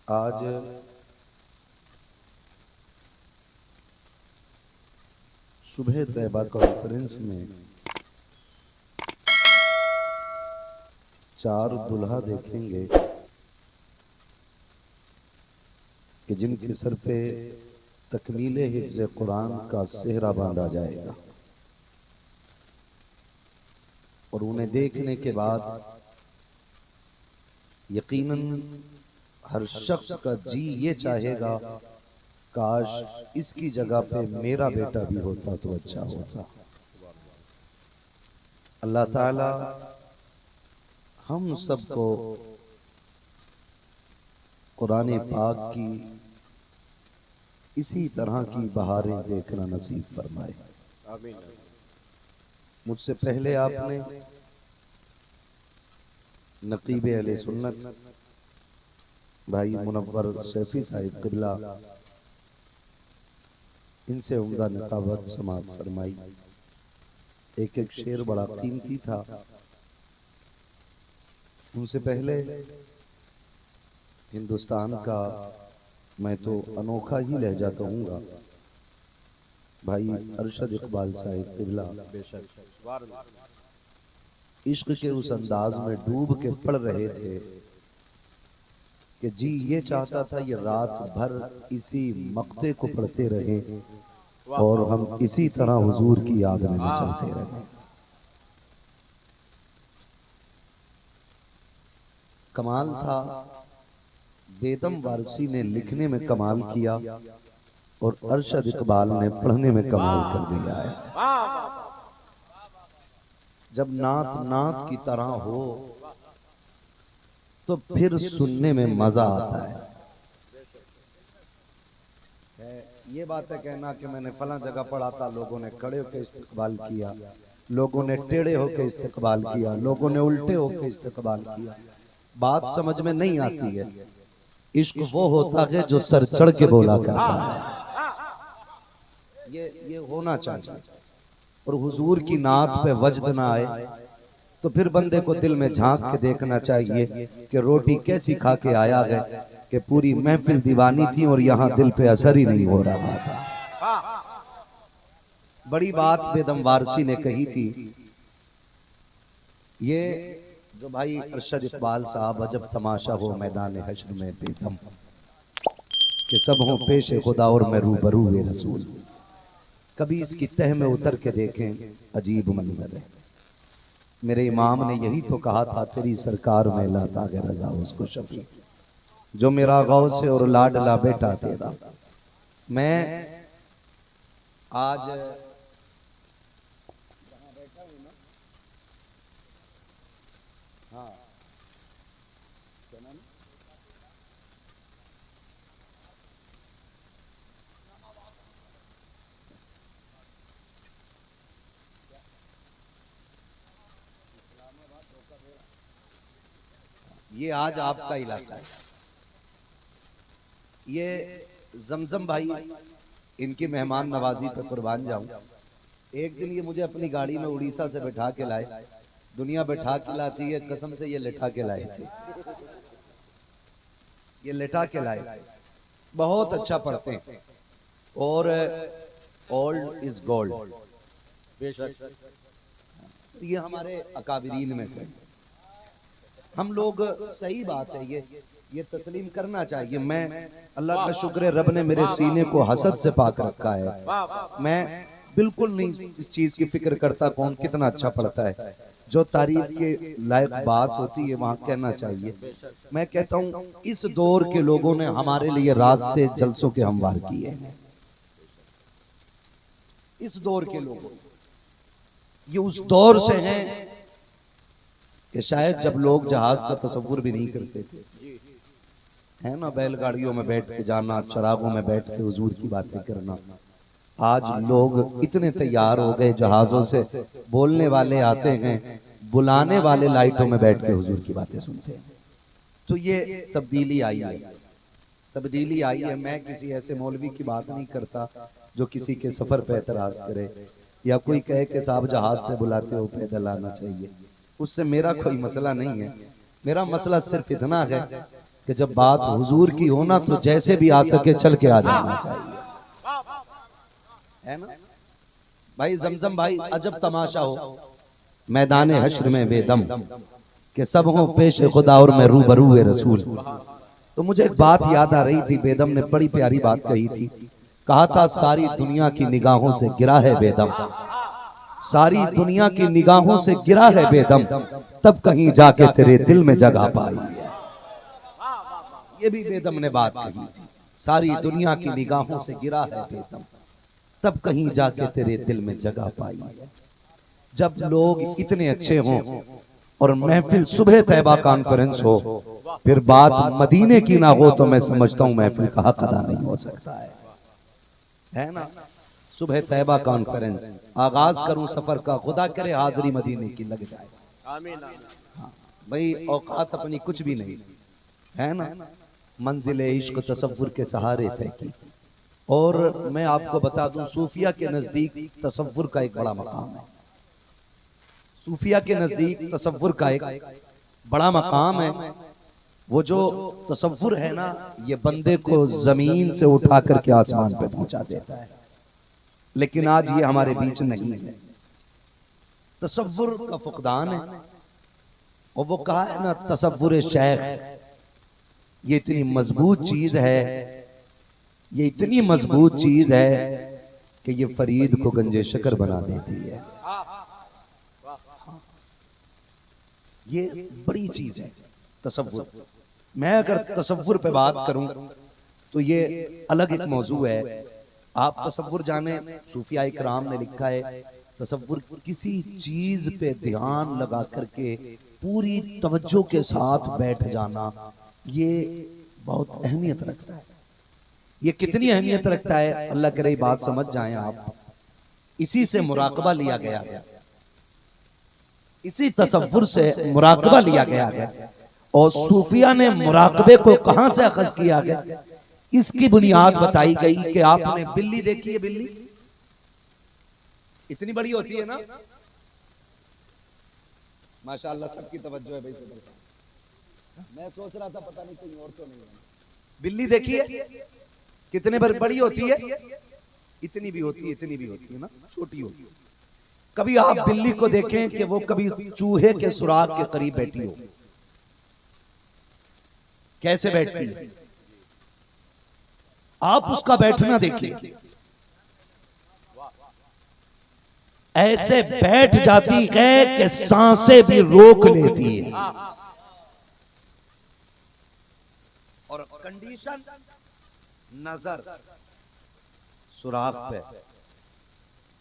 आज सुबह तैयबा कॉन्फ्रेंस में 4 दुल्हा देखेंगे कि जिनके सर पे तकमीले हिफ्ज़ कुरान का सेहरा बांधा जाएगा और उन्हें देखने के बाद यकीनन हर शख्स का जी ये चाहेगा काश इसकी जगह पे मेरा बेटा भी होता तो अच्छा होता। अल्लाह ताला हम सबको कुरान पाक की इसी तरह की बहारें देखना नसीब फरमाए। मुझसे पहले आपने नकीब अहले सुन्नत भाई मुनव्वर शैफी साहिब किबला इनसे उम्दा निकाबत समाप्त फरमाई। एक एक शेर बड़ा कीमती था। उनसे पहले हिंदुस्तान का मैं तो अनोखा ही लहजा कहूंगा भाई अरशद इकबाल साहिब किबला इश्क के उस अंदाज में डूब के पढ़ रहे थे कि जी ये चाहता था ये रात भर इसी मक्ते को पढ़ते रहे और हम इसी तरह हुजूर की याद में चलते रहे। कमाल था, बेदम वारसी ने लिखने में कमाल किया और अरशद इकबाल ने पढ़ने में कमाल कर दिया है। जब नात नात की तरह हो तो फिर सुनने में मजा आता है। ये बात है कहना कि मैंने फला जगह पढ़ा था, लोगों ने खड़े होकर इस्तकबाल किया, लोगों ने टेढ़े होकर इस्तकबाल किया, लोगों ने उल्टे होकर इस्तकबाल किया। बात समझ में नहीं आती है। इश्क वो होता है जो सर चढ़ के बोला करता है। ये होना चाहिए। और हुजूर की नात पे वजद ना आए तो फिर बंदे को दिल में झांक के देखना चाहिए कि रोटी कैसी खा के आया है कि पूरी महफिल दीवानी थी और यहाँ दिल पे असर ही नहीं हो रहा था। बड़ी बात बेदम वारसी ने कही थी। ये जो भाई अरशद इकबाल साहब अजब तमाशा हो मैदान हश्र में बेदम कि सब हो पेश खुदा और मैं रूबरू वे रसूल। कभी इसकी तह में उतर के देखें, अजीब मंजर है। मेरे इमाम ने यही तो कहा था, तेरी सरकार में लाता है रजा उसको शफी जो मेरा गौ से और लाडला बेटा तेरा। मैं आज बैठा हूं ना, हाँ ये आज आपका इलाका है। ये जमजम भाई इनकी मेहमान नवाजी पे कुर्बान जाऊं। एक दिन ये मुझे अपनी गाड़ी में उड़ीसा से बैठा के लाए। दुनिया बैठा के लाती है, कसम से ये लेटा के लाए थे। ये लेटा के लाए। बहुत अच्छा पढ़ते हैं और ओल्ड इज गोल्ड बेशक। ये हमारे अकाबिरीन में से हम लोग, सही बात है, ये तस्लीम करना चाहिए। मैं अल्लाह का शुक्र है, रब ने मेरे सीने को हसद से पाक रखा है। मैं बिल्कुल नहीं इस चीज की फिक्र करता कौन कितना अच्छा पढ़ता है। जो तारीफ के लायक बात होती है वहां कहना चाहिए। मैं कहता हूं इस दौर के लोगों ने हमारे लिए रास्ते जलसों के हमवार किए हैं। इस दौर के लोगों, ये उस दौर से हैं कि शायद जब लोग जहाज का तस्वुर भी नहीं करते थे, है ना, बैलगाड़ियों में बैठ के जाना, चरागों में बैठ के हुजूर की बातें करना। आज लोग इतने तैयार हो गए, जहाजों से बोलने वाले आते हैं, बुलाने वाले लाइटों में बैठ के हुजूर की बातें सुनते हैं। तो ये तब्दीली आई है, तब्दीली आई है। मैं किसी ऐसे मौलवी की बात नहीं करता जो किसी के सफर पे एतराज करे या कोई कहे कि साहब जहाज से बुलाते हो पैदल आना चाहिए। उससे मेरा कोई मसला नहीं है। मेरा मसला सिर्फ इतना है कि जब बात हुजूर की हो ना तो जैसे भी आ सके चल के आ जाना चाहिए, है ना भाई। जमजम भाई अजब तमाशा हो मैदान हश्र में बेदम कि सब हो पेश खुदा और मैं रूबरू रसूल। तो मुझे एक बात याद आ रही थी, बेदम ने बड़ी प्यारी बात कही थी, कहा था सारी दुनिया की निगाहों से गिरा है बेदम, सारी दुनिया की निगाहों से गिरा है बेदम, तब कहीं जाके तेरे दिल में जगह पाई है। ये भी बेदम ने बात कही थी, सारी दुनिया की निगाहों से गिरा है बेदम, तब कहीं जाके तेरे दिल में जगह पाई है। जब लोग इतने अच्छे हों और महफिल सुबह तैबा कॉन्फ्रेंस हो, फिर बात मदीने की ना हो, तो मैं समझता हूं महफिल का हक अदा नहीं हो सकता है ना। सुबह तैबा कॉन्फ्रेंस, आगाज करूं सफर का, खुदा करे हाजिरी मदीने की लग जाए। आमीन। हाँ भाई, औकात अपनी कुछ भी नहीं है ना, मंजिले इश्क तसव्वुर के सहारे थे की। और मैं आपको बता दूं, सूफिया के नजदीक तसव्वुर का एक बड़ा मकाम है, सूफिया के नजदीक तसव्वुर का एक बड़ा मकाम है। वो जो तसव्वुर है ना, ये बंदे को जमीन से उठा करके आसमान पे पहुंचा देता है, लेकिन आज ये हमारे बीच नहीं है। तसव्वुर का फुकदान है। और वो कहा है ना, तसव्वुर शेख, ये इतनी मजबूत चीज है, ये इतनी मजबूत चीज है कि ये फरीद को गंजे शकर बना देती है। ये बड़ी चीज है तसव्वुर। मैं अगर तसव्वुर पे बात करूं तो ये अलग एक मौजू है। आप तसव्वुर जाने, सूफिया इकराम ने लिखा है, तसव्वुर किसी चीज पे ध्यान लगा करके पूरी तवज्जो के साथ बैठ जाना, ये बहुत अहमियत रखता है। ये कितनी अहमियत रखता है, अल्लाह करे बात समझ जाएं आप। इसी से मुराकबा लिया गया है, इसी तसव्वुर से मुराकबा लिया गया है। और सूफिया ने मुराकबे को कहां से अखज़ किया गया, इसकी बुनियाद बताई गई कि आपने बिल्ली देखी है, बिल्ली इतनी बड़ी होती है ना, माशाअल्लाह सबकी तवज्जो है भाई। मैं सोच रहा था पता नहीं कहीं और तो नहीं है। बिल्ली देखी है कितने बड़ी होती है, इतनी भी होती है, इतनी भी होती है ना, छोटी होती है। कभी आप बिल्ली को देखें कि वो कभी चूहे के सुराग के करीब बैठी हो, कैसे बैठती है, आप उसका बैठना देखिए, ऐसे बैठ जाती है कि सांसें भी रोक लेती है। और कंडीशन, नजर सुराग पे,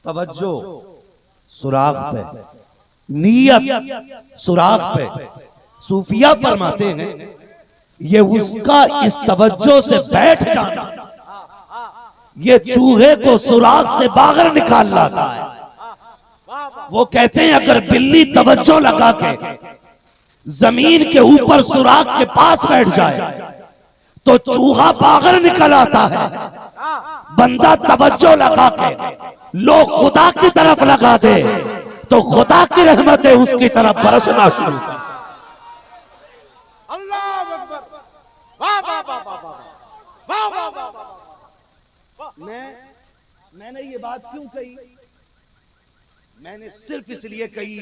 तवज्जो सुराग पे, नियत सुराग पे। सूफिया फरमाते हैं ये उसका इस तवज्जो से बैठ जाना, ये चूहे को सुराग से बाहर निकाल लाता है। वो कहते हैं अगर बिल्ली तवज्जो लगा के जमीन के ऊपर सुराग के पास बैठ जाए तो चूहा बाहर निकल आता है। बंदा तवज्जो लगा के लोग खुदा की तरफ लगा दे तो खुदा की रहमतें उसकी तरफ बरसना शुरू कर। मैंने ये बात क्यों कही, मैंने सिर्फ इसलिए कही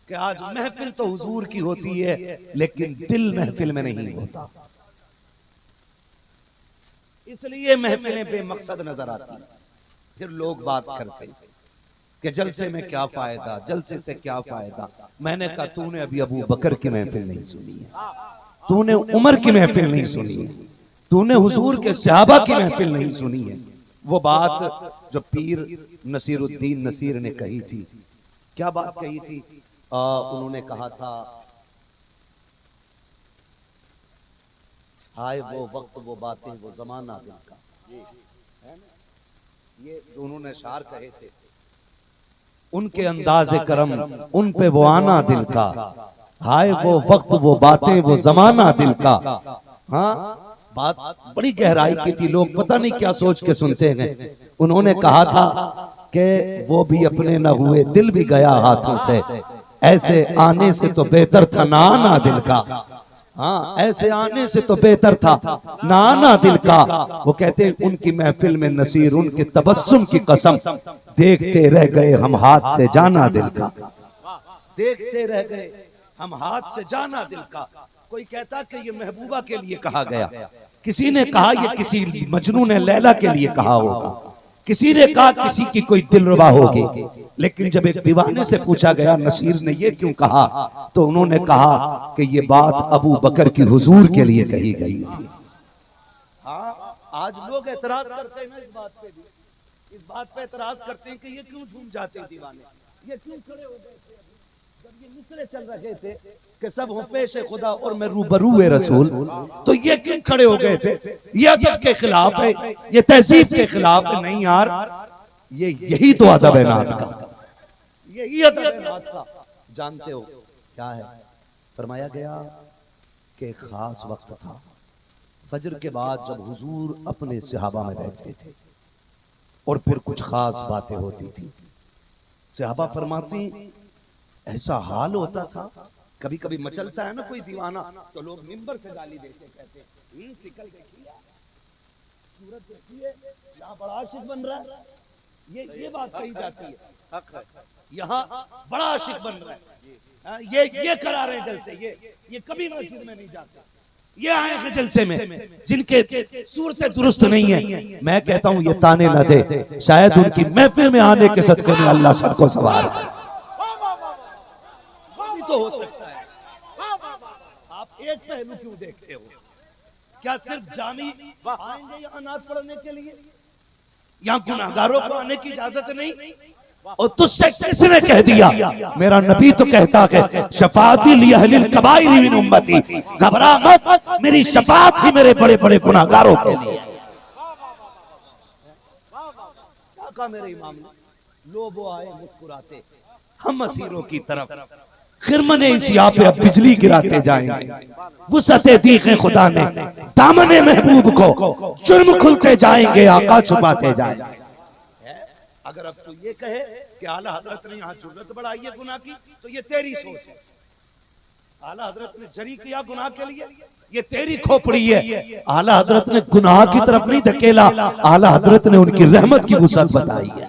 कि आज महफिल तो हुजूर की होती है लेकिन दिल महफिल में नहीं होता, इसलिए महफिलें बेमकसद नजर आती। फिर लोग बात करते कि जलसे में क्या फायदा, जलसे से क्या फायदा। मैंने कहा तूने अभी अबू बकर की महफिल नहीं सुनी है, तूने उमर की महफिल नहीं सुनी है, तूने हुजूर के सहाबा की महफिल नहीं सुनी है। वो बात जो पीर नसीरुद्दीन नसीर ने कही थी, क्या बात कही थी, उन्होंने कहा था हाय वो वक्त वो बातें वो जमाना दिल का, है ना, ये उन्होंने शार कहे थे। उनके अंदाज़े करम उन पे वो आना दिल का, हाय वो वक्त वो बातें वो जमाना दिल का। हाँ, बात बड़ी गहराई की थी, लोग पता नहीं क्या सोच के सुनते हैं। उन्होंने कहा था कि वो भी अपने न हुए दिल भी गया हाथों से, ऐसे आने से तो बेहतर था ना आना दिल का। हाँ, ऐसे आने से तो बेहतर था ना आना दिल का। वो कहते हैं उनकी महफिल में नसीर उनके तबस्सुम की कसम, देखते रह गए हम हाथ से जाना दिल का। देखते रह गए हम हाथ से जाना दिल का। कोई कहता कि ये महबूबा के लिए कहा गया, किसी ने कहा ये किसी मजनू ने लैला के लिए कहा होगा, किसी ने कहा किसी की कोई दिलरुबा होगी। लेकिन जब एक दीवाने से पूछा गया नसीर ने ये क्यों कहा, तो उन्होंने कहा कि ये बात अबू बकर की हुजूर के लिए कही गई थी। हाँ, आज लोग एतराज करते हैं ना इस बात पे भी, इस बात पे एतराज करते हैं कि ये क्यों झूम जाते हैं दीवाने, ये क्यों खड़े हो गए थे जब ये निकले चल रहे थे कि सब हो पेश खुदा और मैं रूबरू रसूल, तो ये क्यों खड़े हो गए थे? ये अदब के खिलाफ है, ये तहजीब के खिलाफ है। नहीं यार, ये यही तो अदब है नात का, यही अदब है नात का। जानते हो क्या है? फरमाया गया कि खास वक्त था फजर के बाद जब हुजूर अपने सहाबा में बैठते थे और फिर कुछ खास बातें होती थी। सहाबा फरमाती ऐसा हाल होता था, कभी कभी मचलता है ना कोई दीवाना तो लोग मिंबर से गाली देते, कहते शिकल देखिए, सूरत देखिए, यहाँ बड़ा आशिक बन रहा है। ये बात कही जाती है, यहाँ बड़ा आशिक बन रहा है, ये करा रहे जलसे, ये कभी मस्जिद में नहीं जाते, ये आए हैं जलसे में जिनके सूरतें दुरुस्त नहीं है। मैं कहता हूँ ये ताने न दे, शायद उनकी महफिल में आने के सदके में अल्लाह सबको सवार तो हो सकता है। आप एक पहलू क्यों देखते हो? क्या सिर्फ जामी आएंगे यहाँ नात पढ़ने के लिए? यहाँ गुनाहगारों को आने की इजाजत नहीं? और तुझसे किसने कह दिया? मेरा नबी तो कहता है शफाअती लिअहलिल कबाइर मिन उम्मती, घबरा मत, मेरी शफाअत ही मेरे बड़े बड़े गुनाहगारों के लिए। क्या कहा मेरे इमाम ने? लोग आए मुस्कुराते, हम असीरों की तरफ खिरमने इस यहाँ पे अब बिजली गिराते जाएंगे। वुसअते दीखे खुदा ने दामने महबूब को जुर्म खुलते जाएंगे, आका छुपाते जाएंगे। अगर अब तू ये कहे कि आला हजरत ने यहाँ जुर्रत बढ़ाई है गुनाह की, तो ये तेरी सोच है। आला हजरत ने जरी किया गुनाह के लिए, ये तेरी खोपड़ी है। आला हजरत ने गुनाह की तरफ नहीं धकेला, आला हजरत ने उनकी रहमत की वुसअत बताई है।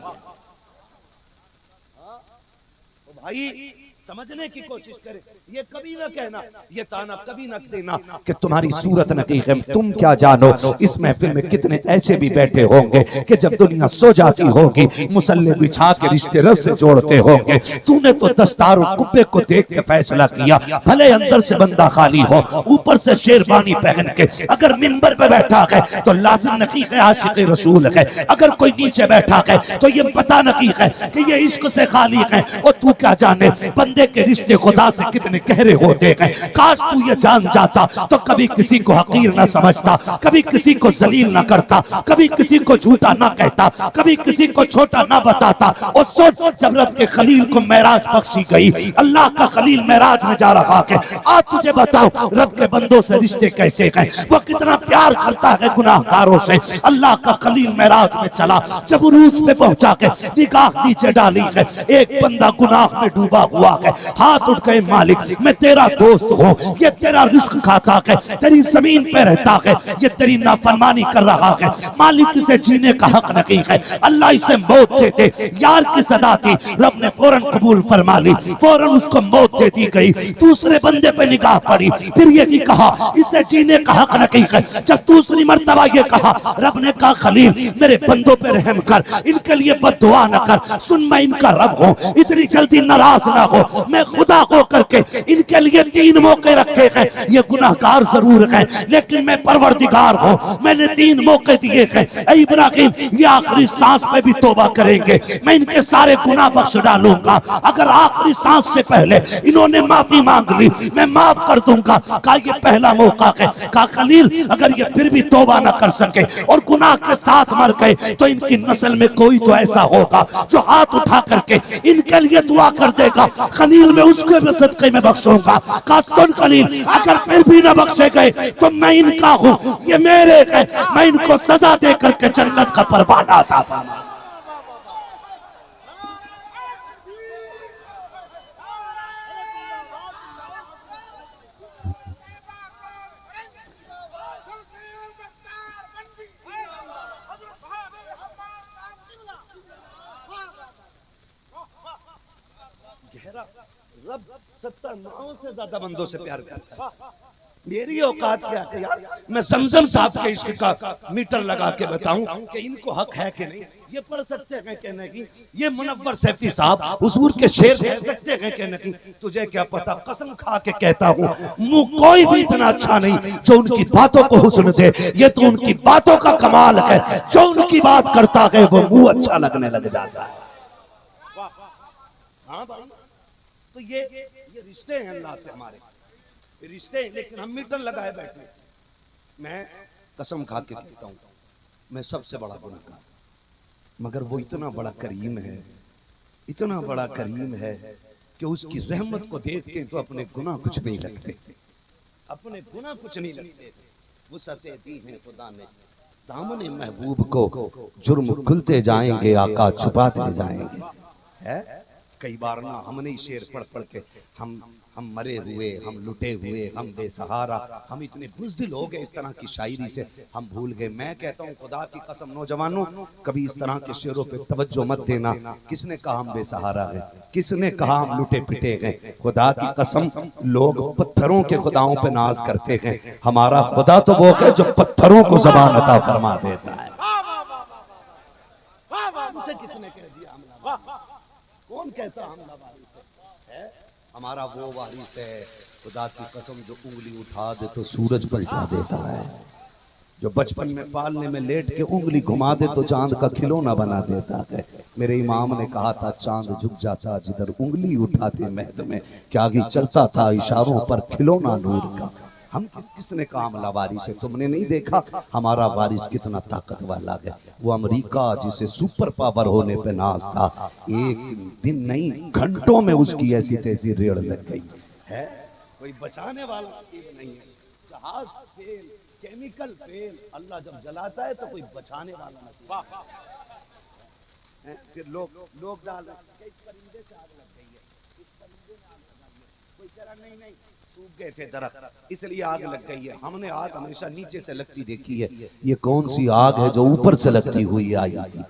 तो भाई समझने की कोशिश करे, ये कभी न कहना, ये ताना कभी न देना कि तुम्हारी सूरत नकीक है। तुम क्या जानो इस महफिल में कितने ऐसे भी बैठे होंगे कि जब दुनिया सो जाती होगी मुसल्ले बिछा के रिश्ते रब से जोड़ते होंगे। तूने तो दस्तार और कुब्बे को देख के फैसला किया, भले अंदर से बंदा खाली हो, ऊपर से शेरवानी पहन के अगर मिंबर पे बैठा है तो लाजिम नकीक है, आशिक रसूल है। अगर कोई नीचे बैठा है तो ये पता नकीक है कि ये इश्क से खाली है। और तू क्या जाने के रिश्ते खुदा से कितने गहरे होते हैं। काश तू ये जान जाता तो कभी किसी को हकीर ना समझता, कभी किसी को जलील ना करता, कभी किसी को झूठा ना कहता, कभी किसी को छोटा ना बताता। और सोच जब रब के खलील को मेराज बख्शी गई, अल्लाह का खलील मेराज में जा रहा है, आज तुझे बताओ रब के बंदों से रिश्ते कैसे हैं, वो कितना प्यार करता है गुनाहगारों से। अल्लाह का खलील मेराज में चला, जब उरूज पे पहुंचा के निगाह नीचे डाली है, एक बंदा गुनाह में डूबा हुआ है। हाथ उठ गए, मालिक मैं तेरा दोस्त हूँ, ये तेरा रिस्क खाता है, तेरी जमीन पे रहता है, ये तेरी नाफरमानी कर रहा है, मालिक इसे जीने का हक नहीं है, अल्लाह इसे मौत दे दे। यार की सदा थी, रब ने फौरन कबूल फरमा ली, फौरन उसको मौत दे दी गई। दूसरे बंदे पे निगाह पड़ी, फिर ये भी कहा इसे जीने का हक नहीं है। जब दूसरी मर्तबा ये कहा, रब ने कहा खलील मेरे बंदों पे रहम कर, इनके लिए बद्दुआ न कर, सुन मैं इनका रब हूँ, इतनी जल्दी नाराज ना हो, मैं खुदा को करके इनके लिए 3 मौके रखे हैं। ये गुनाहगार जरूर हैं लेकिन मैं परवरदिगार हूँ, मैंने 3 मौके दिए हैं। ऐ इब्राहिम ये आखिरी सांस पे भी तौबा करेंगे, मैं इनके सारे गुनाह बख्श डालूंगा। अगर आखिरी सांस से पहले इन्होंने माफी मांग ली मैं माफ कर दूंगा। कहा ये पहला मौका है। कहा खलील अगर ये फिर भी तौबा न कर सके और गुनाह के साथ मर गए तो इनकी नस्ल में कोई तो ऐसा होगा जो हाथ उठा करके इनके लिए दुआ कर देगा, खलील में उसके भी सदक़े में बख्शूंगा। कहा सुन खलील अगर फिर भी न बख्शे गए तो मैं इनका हूँ, ये मेरे हैं, मैं इनको सजा दे करके जन्नत का परवाना अता फरमा। रब 79 से ज्यादा बंदों से प्यार करता है। मेरी औकात क्या है यार, मैं जमजम साहब के इश्क का मीटर लगा के बताऊं कि इनको हक है कि नहीं। ये पढ़ सकते हैं कहने की, ये मुनव्वर सैफी साहब हुजूर के शेर कह सकते हैं कहने की। तुझे क्या पता, कसम खा के कहता हूं, मुंह कोई भी इतना अच्छा नहीं जो उनकी बातों को हुस्न दे। ये तो उनकी बातों का कमाल है, जो उनकी बात करता है वो मुंह अच्छा लगने लग जाता है। हाँ भाई, तो ये रिश्ते हैं अल्लाह से हमारे, रिश्ते हैं, लेकिन हम मीटर लगाए बैठे। मैं कसम खा के कहता हूँ, मैं सबसे बड़ा गुनहगार, मगर वो इतना बड़ा करीम है, इतना बड़ा करीम है कि उसकी रहमत को देखते तो अपने गुनाह कुछ नहीं लगते, अपने गुनाह कुछ नहीं लगते। वुसअते दी है खुदा ने दामने महबूब को, जुर्म खुलते जाएंगे आका छुपाते जाएंगे। है कई बार ना हमने ही शेर पढ़ पढ़ के हम मरे हुए, हम लुटे हुए, हम बेसहारा, हम इतने बुज़दिल हो गए इस तरह की शायरी से, हम भूल गए। मैं कहता हूँ खुदा की कसम नौजवानों, कभी इस तरह के शेरों पे तवज्जो मत देना। किसने कहा हम बेसहारा हैं, किसने कहा हम लुटे पिटे गए। खुदा की कसम, लोग पत्थरों के खुदाओं पे नाज करते हैं, हमारा खुदा तो वो है जो पत्थरों को ज़बान अता फरमा देता है। उसे किसने कह दिया हमला? कौन कहता हमला वारिस है? हमारा वो वारिस है खुदा की कसम, जो उंगली उठा दे तो सूरज पलटा देता है, जो बचपन में पालने में लेट के उंगली घुमा दे तो चांद का खिलौना बना देता है। मेरे इमाम ने कहा था, चांद झुक जाता जिधर उंगली उठाते महद में, क्या आगे चलता था इशारों पर खिलौना नूर का। हम किसने कहा हमला वारिस है? तुमने नहीं देखा हमारा वारिस कितना ताकत वाला है? वो अमेरिका जिसे सुपर पावर होने पे नाज था, एक दिन नहीं घंटों में उसकी ऐसी तैसी रेड़ लग गई है। कोई बचाने वाला नहीं है, जहाज फेल, केमिकल फेल, अल्लाह जब जलाता है तो कोई बचाने वाला नहीं। फिर लोग डाल रहे हैं, इस परिंदे से आग लग गई है, इस परिंदे ने आग लगाई है। कोई कह रहा नहीं सूख गए थे दरख्त इसलिए आग लग गई है। हमने आग हमेशा नीचे से लगती देखी है, ये कौन सी आग है जो ऊपर से लगती हुई आई थी,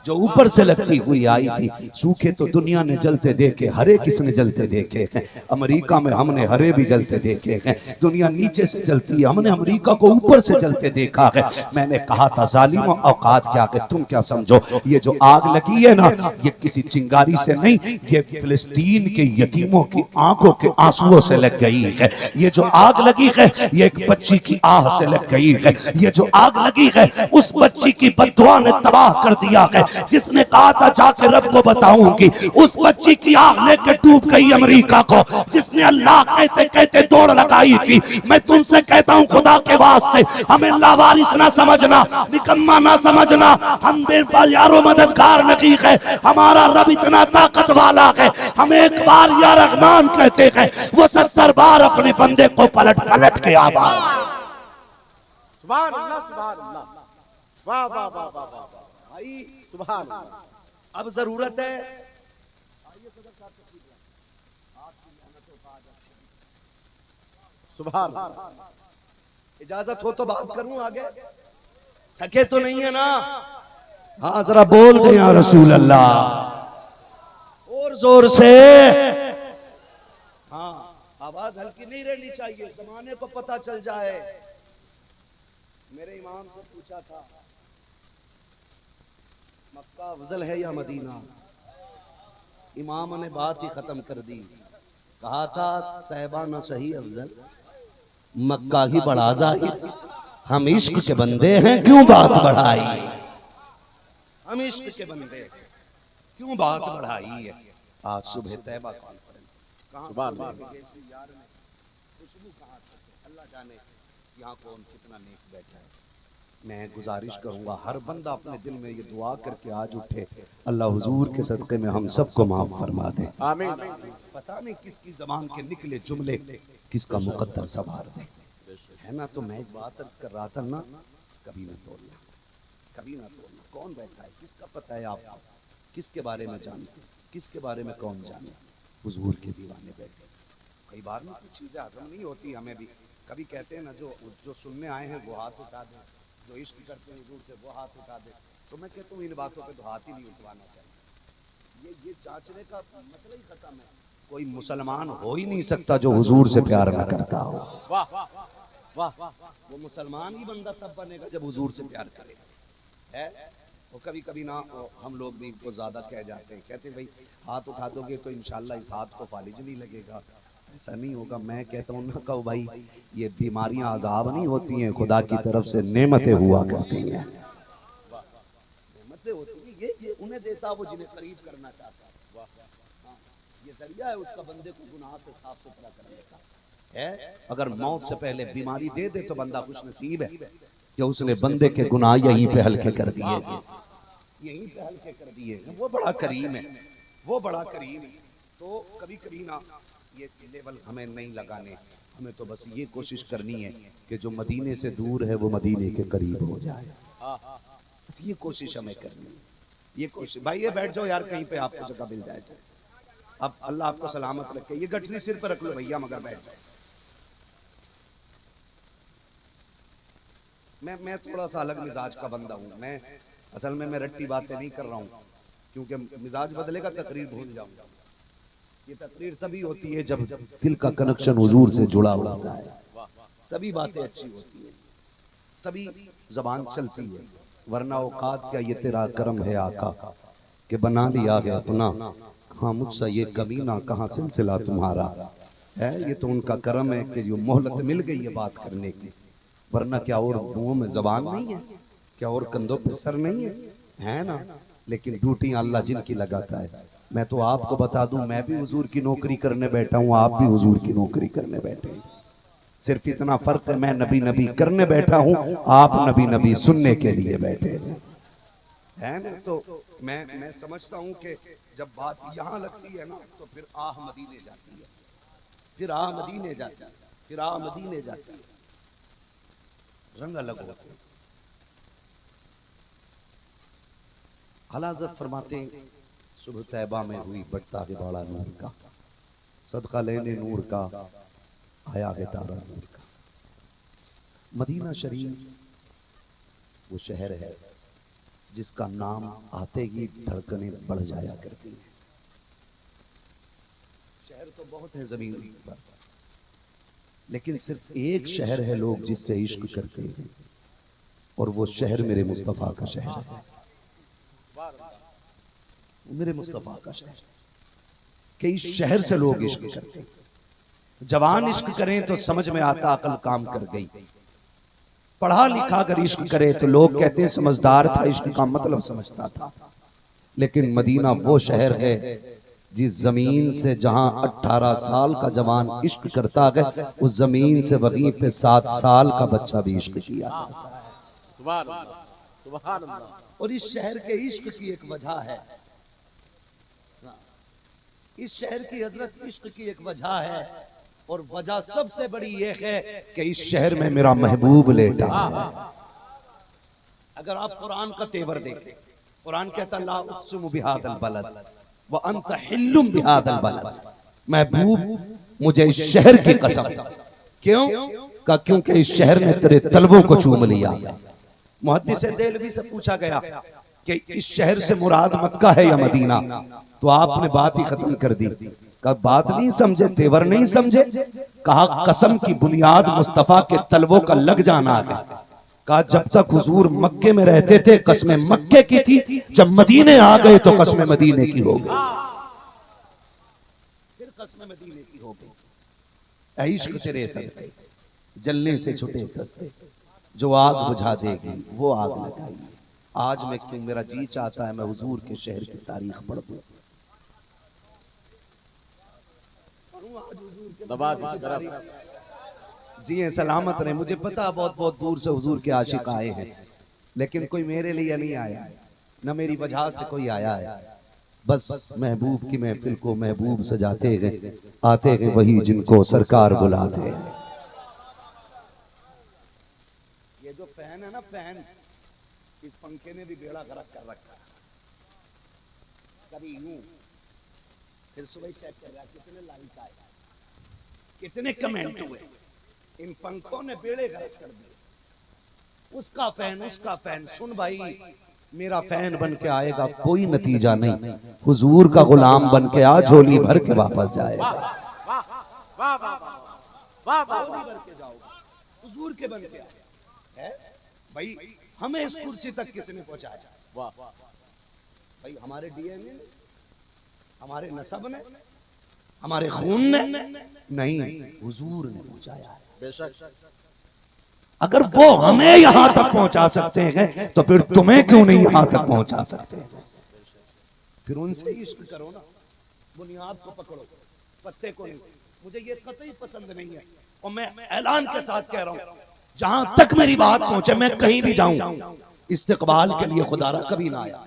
जो ऊपर से लगती हुई आई थी। सूखे तो दुनिया ने जलते देखे, हरे किसने जलते देखे हैं? अमेरिका में हमने हरे भी जलते देखे हैं। दुनिया नीचे से जलती है, हमने अमेरिका को ऊपर से जलते देखा है। मैंने कहा था जालिम औकात क्या है, तुम क्या समझो ये जो आग लगी है ना, ये किसी चिंगारी से नहीं, ये फिलिस्तीन के यतीमों की आंखों के आंसुओं से लग गई है। ये जो आग लगी है ये एक बच्ची की आह से लग गई है। ये जो आग लगी है उस बच्ची की बददुआ ने तबाह कर दिया है, जिसने कहा था जाके रब को बताऊंगी। उस बच्ची की आग लेकर डूब गई अमेरिका को, जिसने अल्लाह कहते कहते दौड़ लगाई थी। मैं तुमसे कहता हूं खुदा के वास्ते, हमें लावारिस ना समझना, निकम्मा ना समझना, हम बेयारो मददगार नहीं है। हमारा रब इतना ताकत वाला है, हम एक बार या रहमान कहते हैं, वो 70 बार अपने बंदे को पलट पलट के आवाज। सुभान अल्लाह, सुभान अल्लाह, वाह वाह वाह वाह वाह भाई, सुभान अल्लाह। अब जरूरत है, सुभान, इजाजत हो तो बात करूं आगे, थके तो नहीं है ना? हाँ जरा बोल दे या रसूल अल्लाह, और जोर से। हाँ आवाज हल्की नहीं रहनी चाहिए, जमाने को पता चल जाए। मेरे इमाम से पूछा था मक्का अफजल है या मदीना, इमाम ने बात ही खत्म कर दी। कहा था तैबा न सही अफजल, मक्का ही बढ़ा जाहिर, हम इश्क के बंदे हैं क्यों बात बढ़ाई, हम इश्क के बंदे क्यों बात बढ़ाई है। आज सुबह तैबा कॉन्फ्रेंस कहाँ खुशबू कहाँ से, अल्लाह जाने यहाँ कौन कितना नेक बैठा है। मैं गुजारिश करूंगा हर बंदा अपने दिल में ये दुआ करके आज उठे, अल्लाह हुजूर के सदक़े में हम सबको माफ फरमा दे, आमीन। पता नहीं किसकी जबान के निकले जुमले किसका मुकद्दर सवार दे, है ना। तो मैं एक बात अर्ज कर रहा था ना, कभी ना तोड़ना, कभी ना तोड़ना। कौन बैठा है, किसका पता है आपको, किसके बारे में जानते, किसके बारे में कौन जाने? हुजूर के दीवाने बैठे। कई बार ना कुछ चीज़ें हजम नहीं होती हमें भी। कभी कहते हैं ना जो सुनने आए हैं वो हाथ उठा दें, जो इश्क करते हैं हुजूर से वो हाथ उठा दे। तो मैं कहता हूँ इन बातों पे तो हाथ ही नहीं उठवाना चाहिए। ये जांचने का मतलब ही खत्म है। कोई मुसलमान हो ही नहीं सकता जो हुजूर से प्यार न करता हो। वाह वाह वाह। वो मुसलमान ही बंदा तब बनेगा जब हुजूर से प्यार करेगा। है वो कभी कभी ना हम लोग भी को ज्यादा कह जाते हैं, कहते हैं भाई हाथ उठा दोगे तो इंशाल्लाह इस हाथ को फालिज नहीं लगेगा, ऐसा नहीं होगा। मैं कहता हूँ ना, कहो भाई ये बीमारियां अजाब नहीं होती हैं, खुदा की तरफ से नेमतें हुआ करती हैं। नेमतें होती हैं, ये उन्हें देता वो जिन्हें करीब करना चाहता है। हाँ, ये जरिया है उसका बंदे को गुनाह से साफ सुथरा करने का है। अगर मौत से पहले बीमारी दे दे तो बंदा खुश नसीब है कि उसने बंदे के गुनाह यहीं पे हल्के कर दिए, यहीं पे हल्के कर दिए। वो बड़ा करीम है, वो बड़ा करीम है। तो कभी कभी ना ये लेवल हमें नहीं लगाने, हमें तो बस ये कोशिश करनी है कि जो मदीने से दूर है वो मदीने के करीब हो जाए। बस ये कोशिश हमें करनी है, ये कोशिश। भाई ये बैठ जाओ यार, कहीं पे आपको जगह मिल जाए तो। अब अल्लाह आपको सलामत रखे, ये गठरी सिर पर रख लो भैया, मगर बैठ जाओ। मैं थोड़ा सा अलग मिजाज का बंदा हूँ। मैं असल में मैं रट्टी बातें नहीं कर रहा हूँ, क्योंकि मिजाज बदलेगा तकरीर भूल जाऊंगा। ये तकरीर तभी होती है जब दिल का कनेक्शन हुजूर से जुड़ा होता है, तभी बातें अच्छी होती है, तभी जबान चलती है। वरना औकात क्या, ये तेरा करम है आका कि बना लिया है अपना, हाँ मुझसे ये कमीना कहाँ सिलसिला तुम्हारा है। ये तो उनका करम है कि जो मोहलत मिल गई है बात करने की, वरना क्या और मुंह में जबान नहीं है, क्या और कंधों पे सर नहीं है ना। लेकिन ड्यूटियां अल्लाह जिनकी लगाता है। मैं तो आपको बता दूं, मैं भी हुजूर की नौकरी करने बैठा हूं, आप भी हुजूर की नौकरी करने बैठे हैं। सिर्फ इतना फर्क है, मैं नबी नबी करने बैठा हूं, आप नबी नबी सुनने के लिए बैठे हैं ना। तो मैं समझता हूं कि जब बात यहां लगती है ना, तो फिर आह मदीने जाती है, फिर आह मदीने जाती है, फिर आह मदीने जाती है, रंग अलग होते हैं। हलाजत फरमाते सुबह तैबा में हुई बढ़ता है बाड़ा नूर का, सदका लेने नूर का आया है तारा नूर का। मदीना शरीफ वो शहर है जिसका नाम आते ही धड़कनें बढ़ जाया करती हैं। शहर तो बहुत है जमीन पर, लेकिन सिर्फ एक शहर है लोग जिससे इश्क करते हैं, और वो शहर मेरे मुस्तफा का शहर है, मेरे मुस्तफा का शहर। कि इस शहर से लोग इश्क करते हैं। जवान इश्क करें तो समझ में आता अकल काम कर गई, पढ़ा लिखा अगर इश्क करे तो लोग कहते हैं समझदार था, इश्क का मतलब समझता था। लेकिन मदीना वो शहर है जिस जमीन से जहां 18 साल का जवान इश्क करता है, उस जमीन से वहीं पे 7 साल का बच्चा भी इश्क किया। सुभान अल्लाह, सुभान अल्लाह। और इस शहर के इश्क की एक वजह है, इस शहर की हजरत इश्क की एक वजह है, और वजह सबसे बड़ी ये है कि इस शहर में मेरा महबूब लेटा है। अगर आप कुरान का तेवर देखें, कुरान कहता ला उक़्सिमु बिहादल बलद व अंत हिल्लुम बिहादल बलद, महबूब मुझे इस शहर की कसम। क्यों? क्योंकि इस शहर ने तेरे तलबों को चूम लिया। मुहद्दिस देलवी से पूछा गया कि इस शहर से मुराद मक्का है या मदीना, तो आपने बात ही खत्म कर दी। कहा बात नहीं समझे, तेवर नहीं समझे। कहा कसम की बुनियाद मुस्तफा के तलबों का लग जाना है। कहा जब तक हुजूर मक्के में रहते थे कसमें मक्के की थी, जब मदीने आ गए तो कसमें मदीने की हो गई, फिर कसमें मदीने की हो गई। इश्क तेरे सदके जलने से छुटे सस्ते, जो आग बुझा देगी वो आग लगाई। आज मैं क्यों, मेरा जी चाहता है मैं हुजूर के शहर की तारीख पढ़ दूं। जी हैं, सलामत रहे। मुझे पता बहुत बहुत दूर से हुजूर के आशिक आए हैं, लेकिन कोई मेरे लिए नहीं आया, न मेरी वजह से कोई आया है। बस महबूब की महफिल को महबूब सजाते हैं, आते हैं वही जिनको सरकार बुलाते हैं। ये जो फैन है ना, फैन, इस पंखे ने भी बेड़ा गर्क कर रखा है। कभी यूं, फिर सुबह चेक कर रहा कितने लाइक आए, कितने कमेंट हुए। इन पंखों ने बेड़े गर्क कर दिए। उसका फैन, उसका फैन। सुन भाई, मेरा फैन बन के आएगा कोई नतीजा नहीं, हुजूर का गुलाम बन के आ झोली भर के वापस जाएगा। वाह वाह वाह वाह वाह वाह, हुजूर के बन के है भाई। हमें इस कुर्सी तक किसने पहुंचाया? वाह भाई हमारे डीएनए ने, हमारे नसब ने, हमारे खून ने नहीं, हुजूर ने पहुंचाया है। बेशक। अगर वो हमें यहां तक पहुंचा सकते हैं तो फिर तुम्हें क्यों नहीं यहां तक पहुंचा सकते? फिर उनसे ही इश्क करो ना, बुनियाद को पकड़ो, पत्ते को नहीं। मुझे ये कतई पसंद नहीं है और मैं ऐलान के साथ कह रहा हूं, जहां तक मेरी बात पहुंचे, मैं कहीं भी जाऊं, इस्तिकबाल के लिए खुदारा कभी ना आया,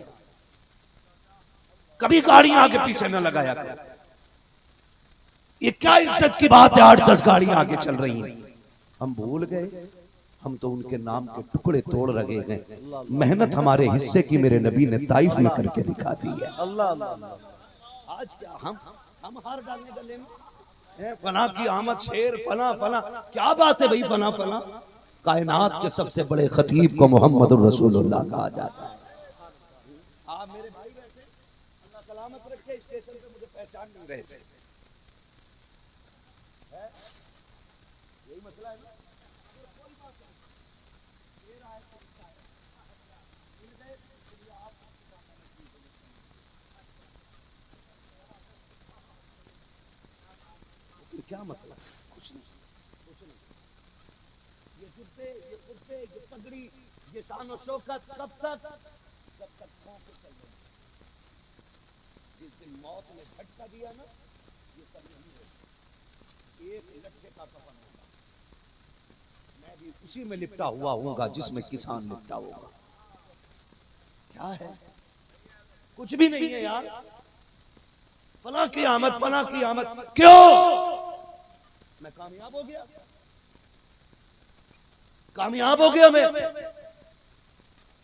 कभी गाड़ियां आगे पीछे न लगाया करो। ये क्या इज्जत की बात है, 8-10 गाड़ियां आगे चल रही हैं। हम भूल गए, हम तो उनके नाम के टुकड़े तोड़ रहे हैं। मेहनत हमारे हिस्से की मेरे नबी ने ताइफ में करके दिखा दी है। अल्लाह अल्लाह। आज क्या हम हार डालने गले में, फना की आमद शेर, फना फना, क्या बात है भाई, फना फना। कायनात के सबसे बड़े खतीब को मोहम्मद रसूलुल्लाह कहा जाता है। आप मेरे भाई वैसे अल्लाह सलामत रखे, स्टेशन पे मुझे पहचान नहीं रहे थे, यही मसला है ना। क्या मसला? कुछ नहीं, कुछ नहीं। ये जुत्ते, ये कुर्ते, ये पगड़ी, ये शान और शौकत कब तक? जब तक खो के चल रहे। जिस दिन मौत ने झटका दिया ना, ये सब नहीं होगा। एक लट्ठे का कफन होगा। मैं भी उसी में लिपटा हुआ हूँगा जिसमें किसान लिपटा होगा। क्या है? कुछ भी नहीं है यार। फला की आमद, फला की आमद, क्यों? मैं कामयाब हो गया, कामयाब हो गया मैं।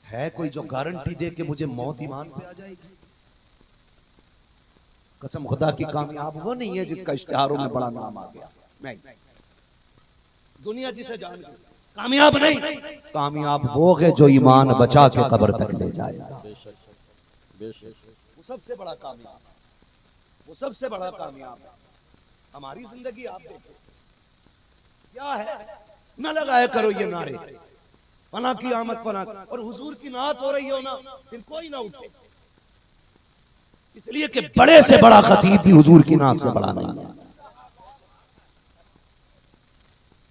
है कोई जो गारंटी दे कि मुझे मौत ईमान पे आ जाएगी? कसम खुदा की कामयाब वो नहीं है जिसका इश्तिहारों में बड़ा नाम आ गया। नहीं, दुनिया जिसे जान गई, कामयाब नहीं। कामयाब वो है जो ईमान बचा के कब्र तक ले जाएगा। वो सबसे बड़ा कामयाब, वो सबसे बड़ा कामयाब है। हमारी जिंदगी आप देखो क्या है। न लगाया करो ये नारे, फला की आमद फला, और हुजूर की नात हो रही हो ना, फिर कोई ना उठे, इसलिए कि बड़े से बड़ा खतीब भी हुजूर की नात से बड़ा नहीं है।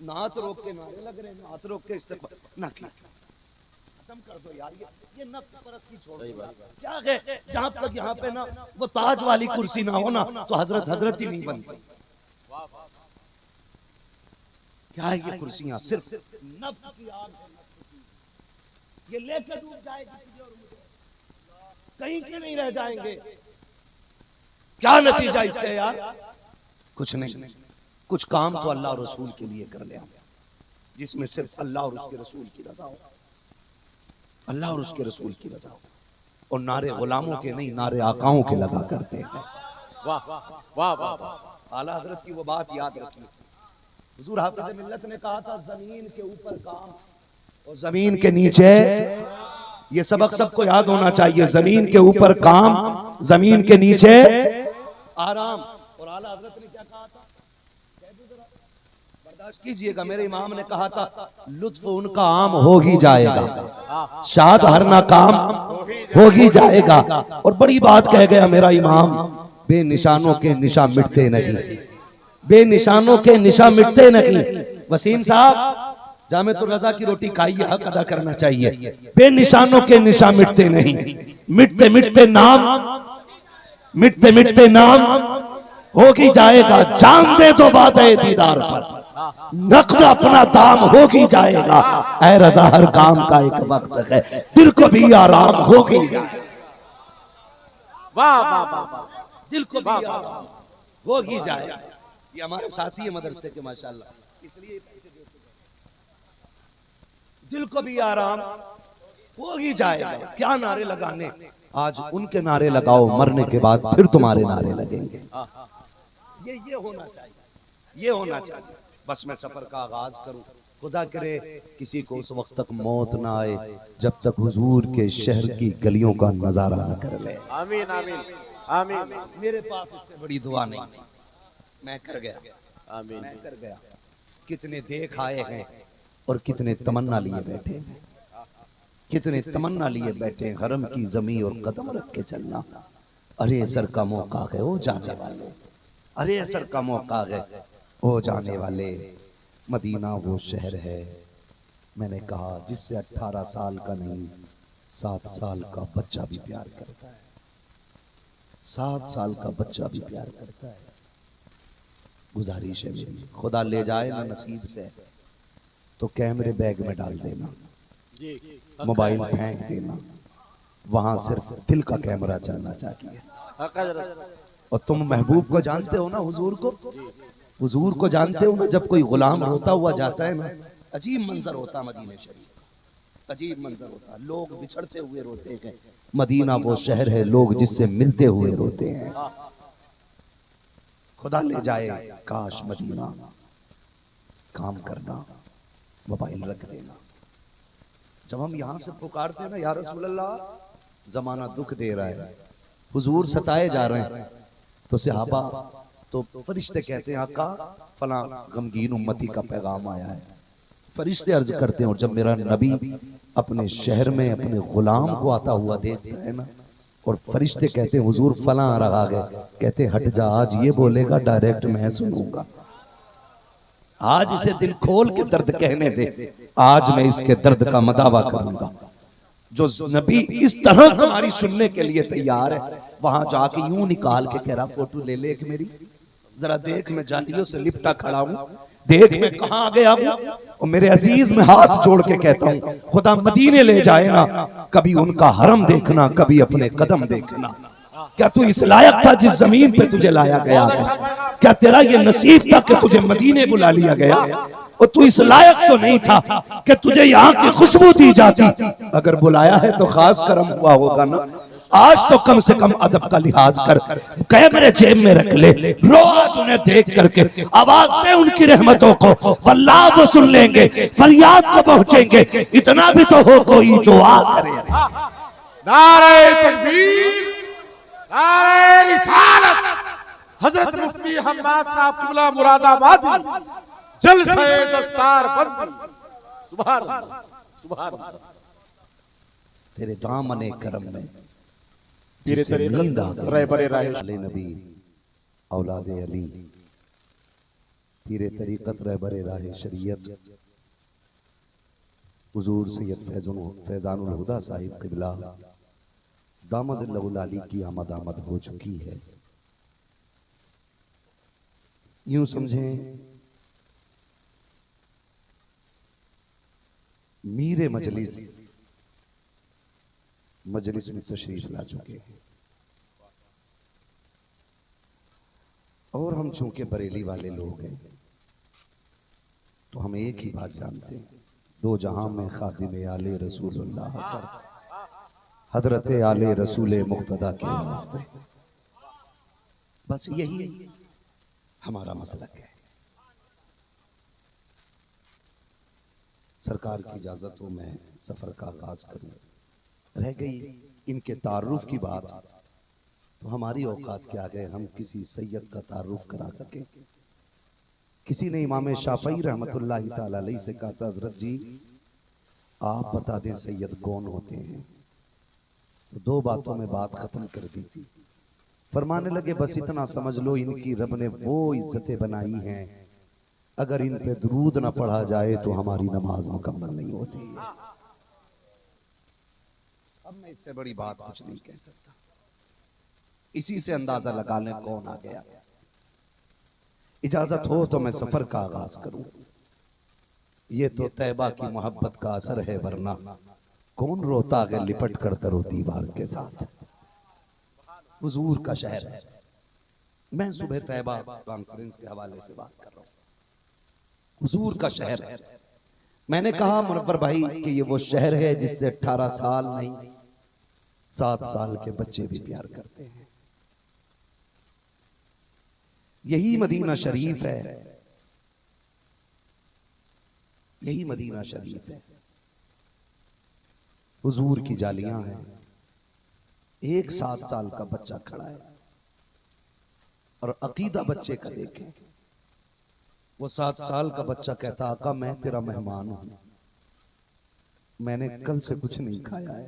नात रोक के नारे लग रहे हैं, नात रोक के इस्तेमाल ना किया, खत्म कर दो यार। ये नफ्स परस्ती छोड़ दो। क्या है, जहां तक यहाँ पे ना वो ताज वाली कुर्सी ना हो ना, तो हजरत हजरत ही नहीं बनती। क्या है ये कुर्सियां? सिर्फ नफ्स की आग है, ये लेके डूब जाएगी तुझे और मुझे, कहीं के नहीं रह जाएंगे। क्या नतीजा इससे यार? कुछ नहीं। कुछ काम तो अल्लाह और रसूल के लिए कर ले, जिसमें सिर्फ अल्लाह और उसके रसूल की रजा हो, अल्लाह और उसके रसूल की रजा हो, और नारे गुलामों के नहीं, नारे आकाओं के लगा करते हैं। वाह वाह वाह वाह। आला हजरत की वो बात याद रखिए। हुजूर हाफिज़ मिल्लत ने कहा था, जमीन के ऊपर काम और जमीन के नीचे, ये सबक सबको याद होना चाहिए। जमीन के ऊपर काम, जमीन के नीचे आराम। और आला हजरत ने क्या कहा था? बर्दाश्त कीजिएगा, मेरे इमाम ने कहा था, लुत्फ उनका आम हो ही जाएगा, शाद हर ना काम हो ही जाएगा। और बड़ी बात कह गया मेरा इमाम, बेनिशानों के निशा मिटते नहीं, बेनिशानों के निशा मिटते नहीं। वसीम साहब, जामेतुर रजा की रोटी खाइए, हक अदा करना चाहिए। बेनिशानों के निशा मिटते नहीं, मिटते मिटते नाम, मिटते मिटते नाम हो ही जाएगा। जान दे तो बात है दीदार पर, नक़द अपना दाम हो ही जाएगा। ऐ रजा, हर काम का एक वक्त है, दिल को भी आराम हो ही जाएगा। वाह वाह वाह। दिल को भी आराम हो ही जाएगा। ये हमारे साथी है मदरसे के माशाल्लाह, इसलिए पैसे देते हैं। दिल को भी आराम हो ही जाएगा। क्या नारे लगाने, आज उनके नारे लगाओ, मरने के बाद फिर तुम्हारे नारे लगेंगे। ये होना चाहिए, ये होना चाहिए। बस मैं सफर का आगाज करूं, खुदा करे किसी को उस वक्त तक मौत ना आए जब तक हुजूर के शहर की गलियों का नजारा न कर ले। आमीन आमीन आमीन। मेरे पास इससे बड़ी दुआ नहीं, मैं कर गया, आमीन। मैं कर गया। कितने देख आए हैं और कितने तमन्ना लिए बैठे हैं, कितने तमन्ना लिए बैठे हैं हरम की जमीन और कदम रख के चलना। अरे असर का मौका है वो जाने वाले, अरे असर का मौका है वो जाने वाले। मदीना वो शहर है, मैंने कहा जिससे 18 साल का नहीं 7 साल का बच्चा भी प्यार करता है, 7 साल का बच्चा भी प्यार करता है। गुजारिश है मेरी, खुदा ले जाए ना नसीब से तो कैमरे बैग में डाल देना, मोबाइल फेंक देना, वहां सिर्फ दिल का कैमरा चलना चाहिए। और तुम महबूब को जानते हो ना, हुजूर को, हुजूर को जानते हो ना। जब कोई गुलाम रोता हुआ जाता है ना, अजीब मंजर होता मदीने शरीफ, अजीब मंजर होता। लोग बिछड़ते हुए रोते हैं, मदीना वो शहर है लोग जिससे मिलते हुए रोते हैं। खुदा ले जाए, काश मदीना। काम करना, मोबाइल रख देना। जब हम यहां से पुकारते हैं ना या रसूल अल्लाह, जमाना दुख दे रहा है, हुजूर सताए जा रहे हैं, तो सहाबा तो फरिश्ते कहते हैं आका फला गमगीन उम्मती का पैगाम आया है। फरिश्ते अर्ज करते हैं, और जब मेरा नबी अपने शहर में अपने गुलाम को आता हुआ देखता है ना, और फरिश्ते कहते हैं हुजूर फला आ रहा है, कहते हट जा, आज ये बोलेगा डायरेक्ट मैं सुनूंगा, आज इसे दिल खोल के दर्द कहने दे, आज मैं इसके दर्द का मदावा करूंगा। जो नबी इस तरह तुम्हारी सुनने के लिए तैयार है, वहां जाके यूं निकाल के कह रहा फोटो ले ले एक मेरी, जरा देख मैं जालियों से लिपटा खड़ा हूं, देख मैं कहां आ गया हूं। और मेरे अजीज में हाथ जोड़ के कहता हूं, खुदा मदीने ले जाए ना, कभी उनका हरम देखना, कभी अपने कदम देखना। क्या तू इस लायक था जिस जमीन पे तुझे लाया गया है? क्या तेरा ये नसीब था कि तुझे मदीने बुला लिया गया? और तू इस लायक तो नहीं था कि तुझे यहाँ की खुशबू दी जाती। अगर बुलाया है तो खास करम हुआ होगा ना। आज तो कम से कम अदब का लिहाज कर, कैमरे जेब में रख ले, रोज उन्हें देख करके आवाज दे उनकी रहमतों को, वल्लाह वो सुन लेंगे, फरियाद को पहुंचेंगे। इतना भी तो हो कोई जो आ करे। नारे तकबीर, नारे रिसालत। हजरत मुफ्ती हम्माद साहब किबला मुरादाबादी, जलसे दस्तार बंद। सुभान अल्लाह, सुभान अल्लाह। तेरे दामने करम में तेरे नींद आ गई। रहबरे राहे अली नबी औलादे अली, तेरे तरीकत रहबरे राहे शरीयत, हुजूर सैयद फैजानुल हुदा साहिब किबला दामज़िल्लहुल अली की आमद हो चुकी है। यूं समझें मीरे मजलिस में तशरीफ ला चुके हैं। और हम चूंकि बरेली वाले लोग हैं तो हम एक ही बात जानते हैं, दो जहां में खादिम आले रसूलुल्लाह पर हजरत आले रसूल मुक्तदा के वास्ते, बस यही हमारा मसलक है। सरकार की इजाजत हो मैं सफर का आगाज करूं। रह गई इनके तारुफ की बात, तो हमारी औकात क्या है हम किसी सैयद का तारुफ करा सके। किसी ने इमाम शाफई रहमतुल्लाह तआला अलैहि से कहा था, हजरत जी आप बता दें सैयद कौन होते हैं। तो दो बातों में बात खत्म कर दी थी। फरमाने लगे बस इतना समझ लो, इनकी रब ने वो इज्जतें बनाई हैं, अगर इन पे दुरूद ना पढ़ा जाए तो हमारी नमाज मुकम्मल नहीं होती। अब मैं इससे बड़ी बात कुछ नहीं कह सकता। इसी से अंदाजा लगा लें कौन आ गया। इजाजत हो तो मैं सफर का आगाज करूं। ये तो तैबा की मोहब्बत का असर है, वरना कौन रोता है लिपट कर दरो दीवार के साथ। हुजूर का शहर है। मैं सुबह तैबा कॉन्फ्रेंस के हवाले से बात कर रहा हूं। हुजूर का शहर है। मैंने कहा मुनव्वर भाई कि ये वो शहर है जिससे 18 साल नहीं 7 साल के बच्चे भी प्यार करते हैं। यही मदीना शरीफ है यही मदीना शरीफ है। हुजूर की जालियां हैं। एक 7 साल का बच्चा खड़ा है और अकीदा बच्चे का देखें। वो 7 साल का बच्चा कहता, आका मैं तेरा मेहमान हूं, मैंने कल से कुछ नहीं खाया है,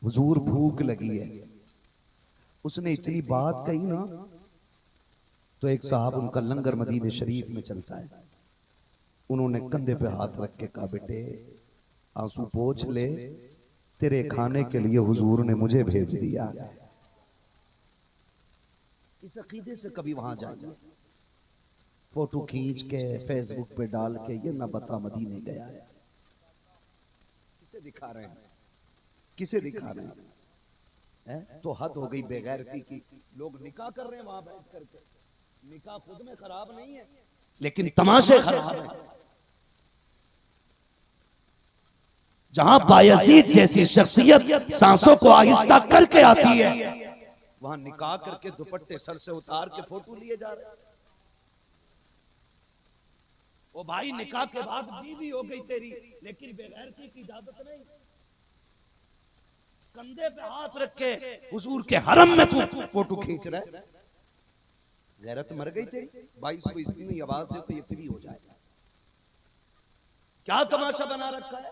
हुजूर भूख लगी है। उसने इतनी बात कही ना, तो एक साहब उनका लंगर मदीने शरीफ में चलता है, उन्होंने कंधे पे हाथ रख के कहा, बेटे आंसू पोंछ ले, तेरे खाने के लिए हुजूर ने मुझे भेज दिया। इस अकीदे से कभी वहां जाइए, फोटो खींच के फेसबुक पे डाल के ये ना बता मदीने गया है। किसे दिखा रहे हैं, किसे दिखा रहे हैं? तो हद हो गई बेगैरती की। लोग निकाह कर रहे हैं वहां बैठ करके, निकाह खुद में खराब नहीं है लेकिन तमाशे खराब है। जहां बायजीद जैसी शख्सियत सांसों को आहिस्ता करके आती है, वहां निकाह करके दुपट्टे सर से उतार के फोटो लिए जा रहे हैं। ओ भाई, निकाह के बाद बीवी हो गई तेरी, लेकिन बेगैरती की इजाजत नहीं। कंधे पे हाथ रख के हुजूर के हरम में तू फोटो खींच रहा है, गैरत मर गई तेरी। 22 को इतनी आवाज दे तो ये फ्री हो जाएगा। क्या तमाशा बना रखा है?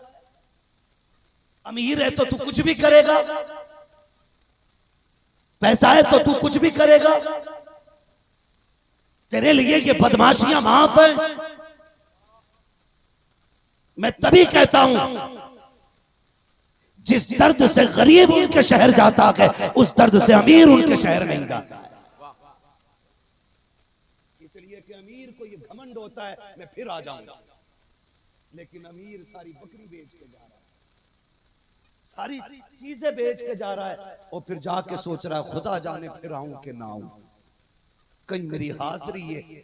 अमीर है तो तू कुछ भी करेगा, पैसा है तो तू कुछ भी करेगा, तेरे लिए ये बदमाशियां माफ है। मैं तभी कहता हूं, जिस दर्द से गरीब उनके शहर जाता है, उस दर्द से अमीर उनके शहर नहीं जाता है। इसलिए कि अमीर को ये घमंड होता है मैं फिर आ जाऊंगा, लेकिन अमीर सारी बकरी बेच के जा रहा है, सारी चीजें बेच के जा रहा है, और फिर जाके सोच रहा है खुदा जाने फिर आऊं कि ना आऊं, कहीं मेरी हाजिरी ये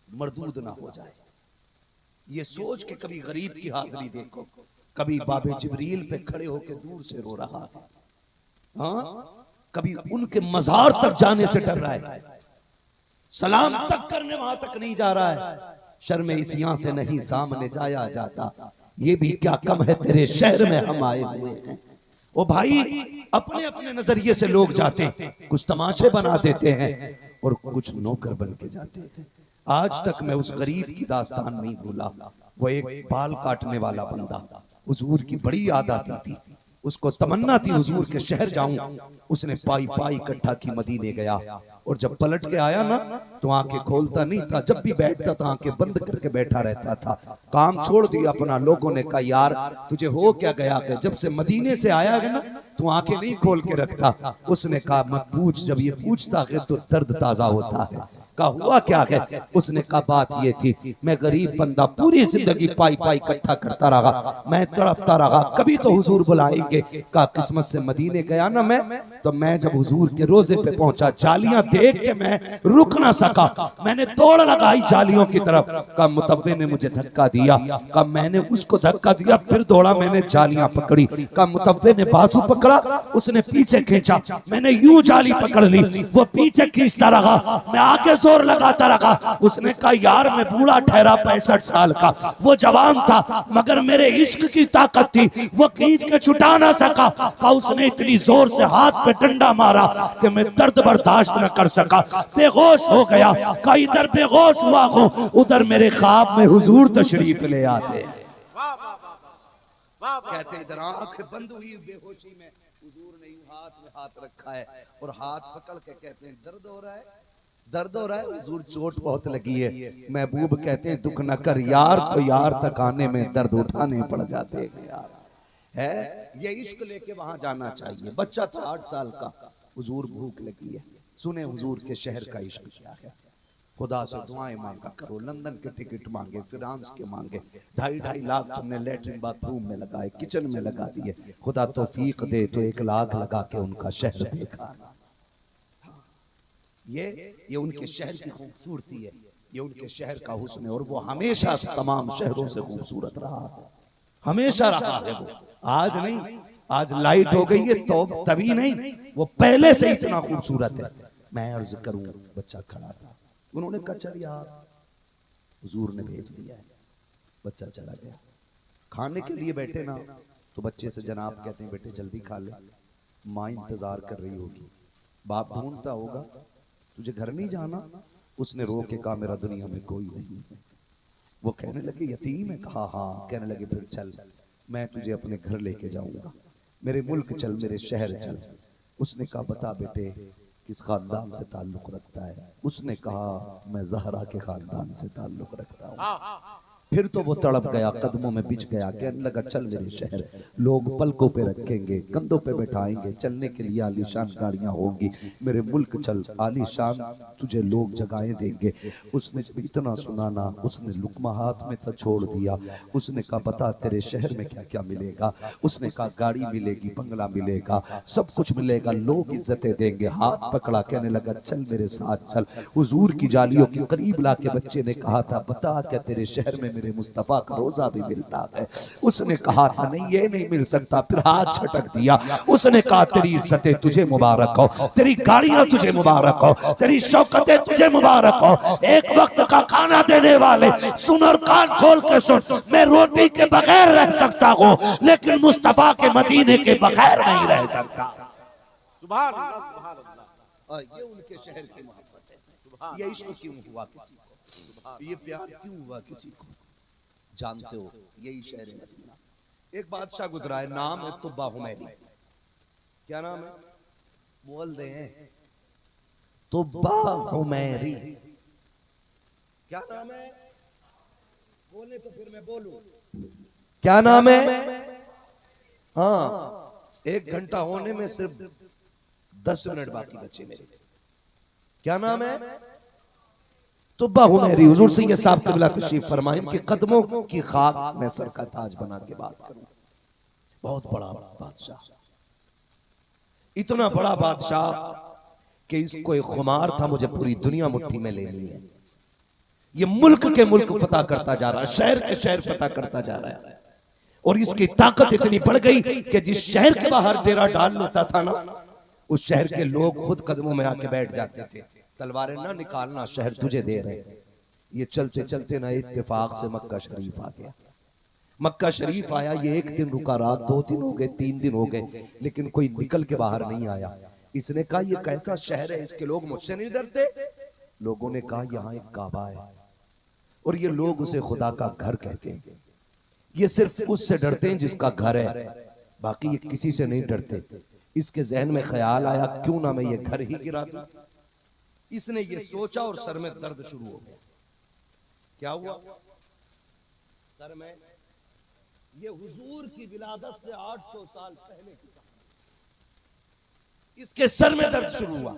मरदूद ना हो जाए। ये सोच के कभी गरीब की हाजिरी देखो, कभी बाबे जिब्रील पे खड़े होकर दूर से रो रहा है, हाँ, कभी उनके मजार तक जाने से डर रहा है, सलाम तक करने वहां तक नहीं जा रहा है। शर्म इसियां से नहीं सामने जाया जाता, ये भी क्या कम है तेरे शहर में हम आए हुए हैं। ओ भाई, अपने अपने नजरिए से लोग जाते हैं, कुछ तमाशे बना देते हैं और कुछ नौकर बन के जाते हैं। आज तक मैं उस गरीब की दास्तान नहीं भूला। वो एक बाल काटने वाला बंदा, हुजूर की बड़ी याद आती थी, उसको तमन्ना थी हुजूर के शहर जाऊं। उसने पाई पाई इकट्ठा की मदीने गया, और जब पलट के आया ना तो आंखें खोलता नहीं था, जब भी बैठता था आंखें बंद करके बैठा रहता था। काम छोड़ दिया अपना। लोगों ने कहा यार तुझे हो क्या गया? जब से मदीने से आया है ना तू आंखें नहीं खोल के रखता। उसने कहा मत पूछ, जब ये पूछता है तो दर्द ताजा होता है। कहा हुआ क्या है? उसने कहा बात ये थी, मैं गरीब बंदा पूरी जिंदगी पाई पाई इकट्ठा करता रहा, मैं तड़पता रहा, कभी तो हुजूर बुलाएंगे। कहा किस्मत से मदीने गया ना मैं, तो मैं जब हुजूर के रोजे पे पहुंचा, जालियां देख के मैं रुक ना सका, मैंने दौड़ लगाई जालियों की तरफ। कहा मुतव्वे ने मुझे धक्का दिया। कहा मैंने उसको धक्का दिया, फिर दौड़ा, मैंने जालियां पकड़ी। कहा मुतव्वे ने बाजू पकड़ा, उसने पीछे खींचा, मैंने यूं जाली पकड़ ली, वो पीछे खींचता रहा, मैं आगे जोर लगाता रहा। उसने कहा यार मैं बूढ़ा ठहरा 65 साल का, वो जवान था, मगर मेरे इश्क की ताकत थी, वो खींच के छुटा ना सका। कहा उसने इतनी जोर से हाथ पे डंडा मारा कि मैं दर्द बर्दाश्त न कर सका, बेहोश हो गया। कहा इधर बेहोश हुआ हूं, उधर मेरे ख्वाब में हुजूर तशरीफ ले आते। कहते इधर आंखें बंद हुई बेहोशी में हुजूर ने यूं हाथ में हाथ रखा है और हाथ पकड़ के कहते हैं दर्द हो रहा है, दर्द हो रहा है। हुजूर चोट बहुत लगी है। महबूब कहते हैं दुख न कर यार, तो यार तक आने में दर्द उठाने पड़ जाते हैं यार। है ये इश्क लेके वहां जाना चाहिए। बच्चा था 8 साल का, हुजूर भूख लगी है, सुने हुजूर के शहर का इश्क क्या है। खुदा से दुआएं मांगा करो, लंदन के टिकट मांगे, फ्रांस के मांगे, 2.5 लाख तुमने लेटरिन बाथरूम में लगाए, किचन में लगा दिए। खुदा तौफीक दे तो 1 लाख लगा के उनका शहर देखा। ये उनके शहर की खूबसूरती है, ये उनके शहर का हुस्न है, और वो हमेशा तमाम शहरों से खूबसूरत रहा है, हमेशा रहा है वो। आज नहीं, आज लाइट हो गई है तो तभी नहीं, वो पहले से इतना खूबसूरत है। मैं अर्ज करूं, बच्चा खड़ा था, उन्होंने कहा चल यार हुजूर ने भेज दिया है। बच्चा चला गया। खाने के लिए बैठे ना तो बच्चे से जनाब कहते हैं बेटे जल्दी खा ले, माँ इंतजार कर रही होगी, बाप ढूंढता होगा, तुझे घर नहीं जाना? उसने रो के कहा मेरा दुनिया में कोई नहीं है। वो कहने लगे यतीम है? कहा हाँ। कहने लगे फिर चल, मैं तुझे अपने घर लेके जाऊंगा, मेरे मुल्क चल, मेरे शहर चल। उसने कहा बता बेटे किस खानदान से ताल्लुक रखता है? उसने कहा मैं ज़हरा के खानदान से ताल्लुक रखता हूँ। फिर तो वो तड़प गया, कदमों में बिछ गया, कहने लगा चल मेरे शहर, लोग पलकों पे रखेंगे, कंधों पे बैठाएंगे, चलने के लिए आलीशान गाड़ियां होंगी, मेरे मुल्क चल, आलीशान तुझे लोग जगाएं देंगे। उसने जब इतना सुना ना, उसने लुकमा हाथ में था छोड़ दिया। उसने कहा बता तेरे शहर में क्या क्या मिलेगा? उसने कहा गाड़ी मिलेगी, बंगला मिलेगा, सब कुछ मिलेगा, लोग इज्जतें देंगे। हाथ पकड़ा, कहने लगा चल मेरे साथ चल। हुजूर की जालियों के करीब लाके बच्चे ने कहा था बता क्या तेरे शहर में मेरे मुस्तफा का रोजा भी मिलता है? उसने कहा था नहीं ये नहीं मिल सकता। फिर हाथ झटक दिया। उसने कहा तेरी इज्जतें तुझे मुबारक हो, तेरी गाड़ियां तुझे मुबारक हो, तेरी शौकतें तुझे मुबारक हो। एक वक्त का खाना देने वाले सुन और कान खोल के सुन, मैं रोटी के बगैर रह सकता हूँ लेकिन मुस्तफा के मदीने के बगैर नहीं रह सकता। सुभान अल्लाह, सुभान अल्लाह। ये उनके शहर की मोहब्बत है। ये इश्क क्यों हुआ किसी को, ये प्यार क्यों हुआ किसी को, जानते हो? यही शहर मदीना। एक बादशाह गुजरा है, नाम है तुब्बा हुमैरी। क्या नाम है? बोल दे। तुब्बा हुमैरी। क्या नाम है? बोले तो फिर मैं बोलूं। क्या नाम है? हाँ, 1 घंटा होने में सिर्फ 10 मिनट बाकी बचे मेरे। क्या नाम है? तुब्बा हुमैरी। हुजूर सैयद साहब क़िबला तशरीफ फरमाएं कि कदमों की खाक में सर का ताज बना के बात करूं। बहुत बड़ा बादशाह, इतना बड़ा बादशाह कि इसको एक खुमार था, मुझे पूरी दुनिया मुट्ठी में लेनी है। ये मुल्क के मुल्क पता करता जा रहा है, शहर के शहर पता करता जा रहा है। और इसकी ताकत इतनी बढ़ गई कि जिस शहर के बाहर डेरा डाल लेता था ना, उस शहर के लोग खुद कदमों में आके बैठ जाते थे। तलवारें ना निकालना, शहर तुझे दे रहे। ये चलते चलते ना इत्तेफाक से मक्का शरीफ आ गया। मक्का शरीफ आया, ये 1 दिन रुका, रात 2 दिन हो गए, 3 दिन हो गए, लेकिन कोई निकल के बाहर नहीं आया। इसने कहा ये कैसा शहर है, इसके लोग मुझसे नहीं डरते? लोगों ने कहा यहाँ एक काबा है और ये लोग उसे खुदा का घर कहते हैं। ये सिर्फ उससे डरते हैं जिसका घर है, बाकी ये किसी से नहीं डरते। इसके जहन में ख्याल आया क्यों ना मैं ये घर ही गिरा दूं। इसने ये सोचा और सर में दर्द शुरू हो गया। क्या हुआ सर में? ये हुजूर की विलादत से 800 साल पहले की कहानी। इसके सर में दर्द शुरू हुआ।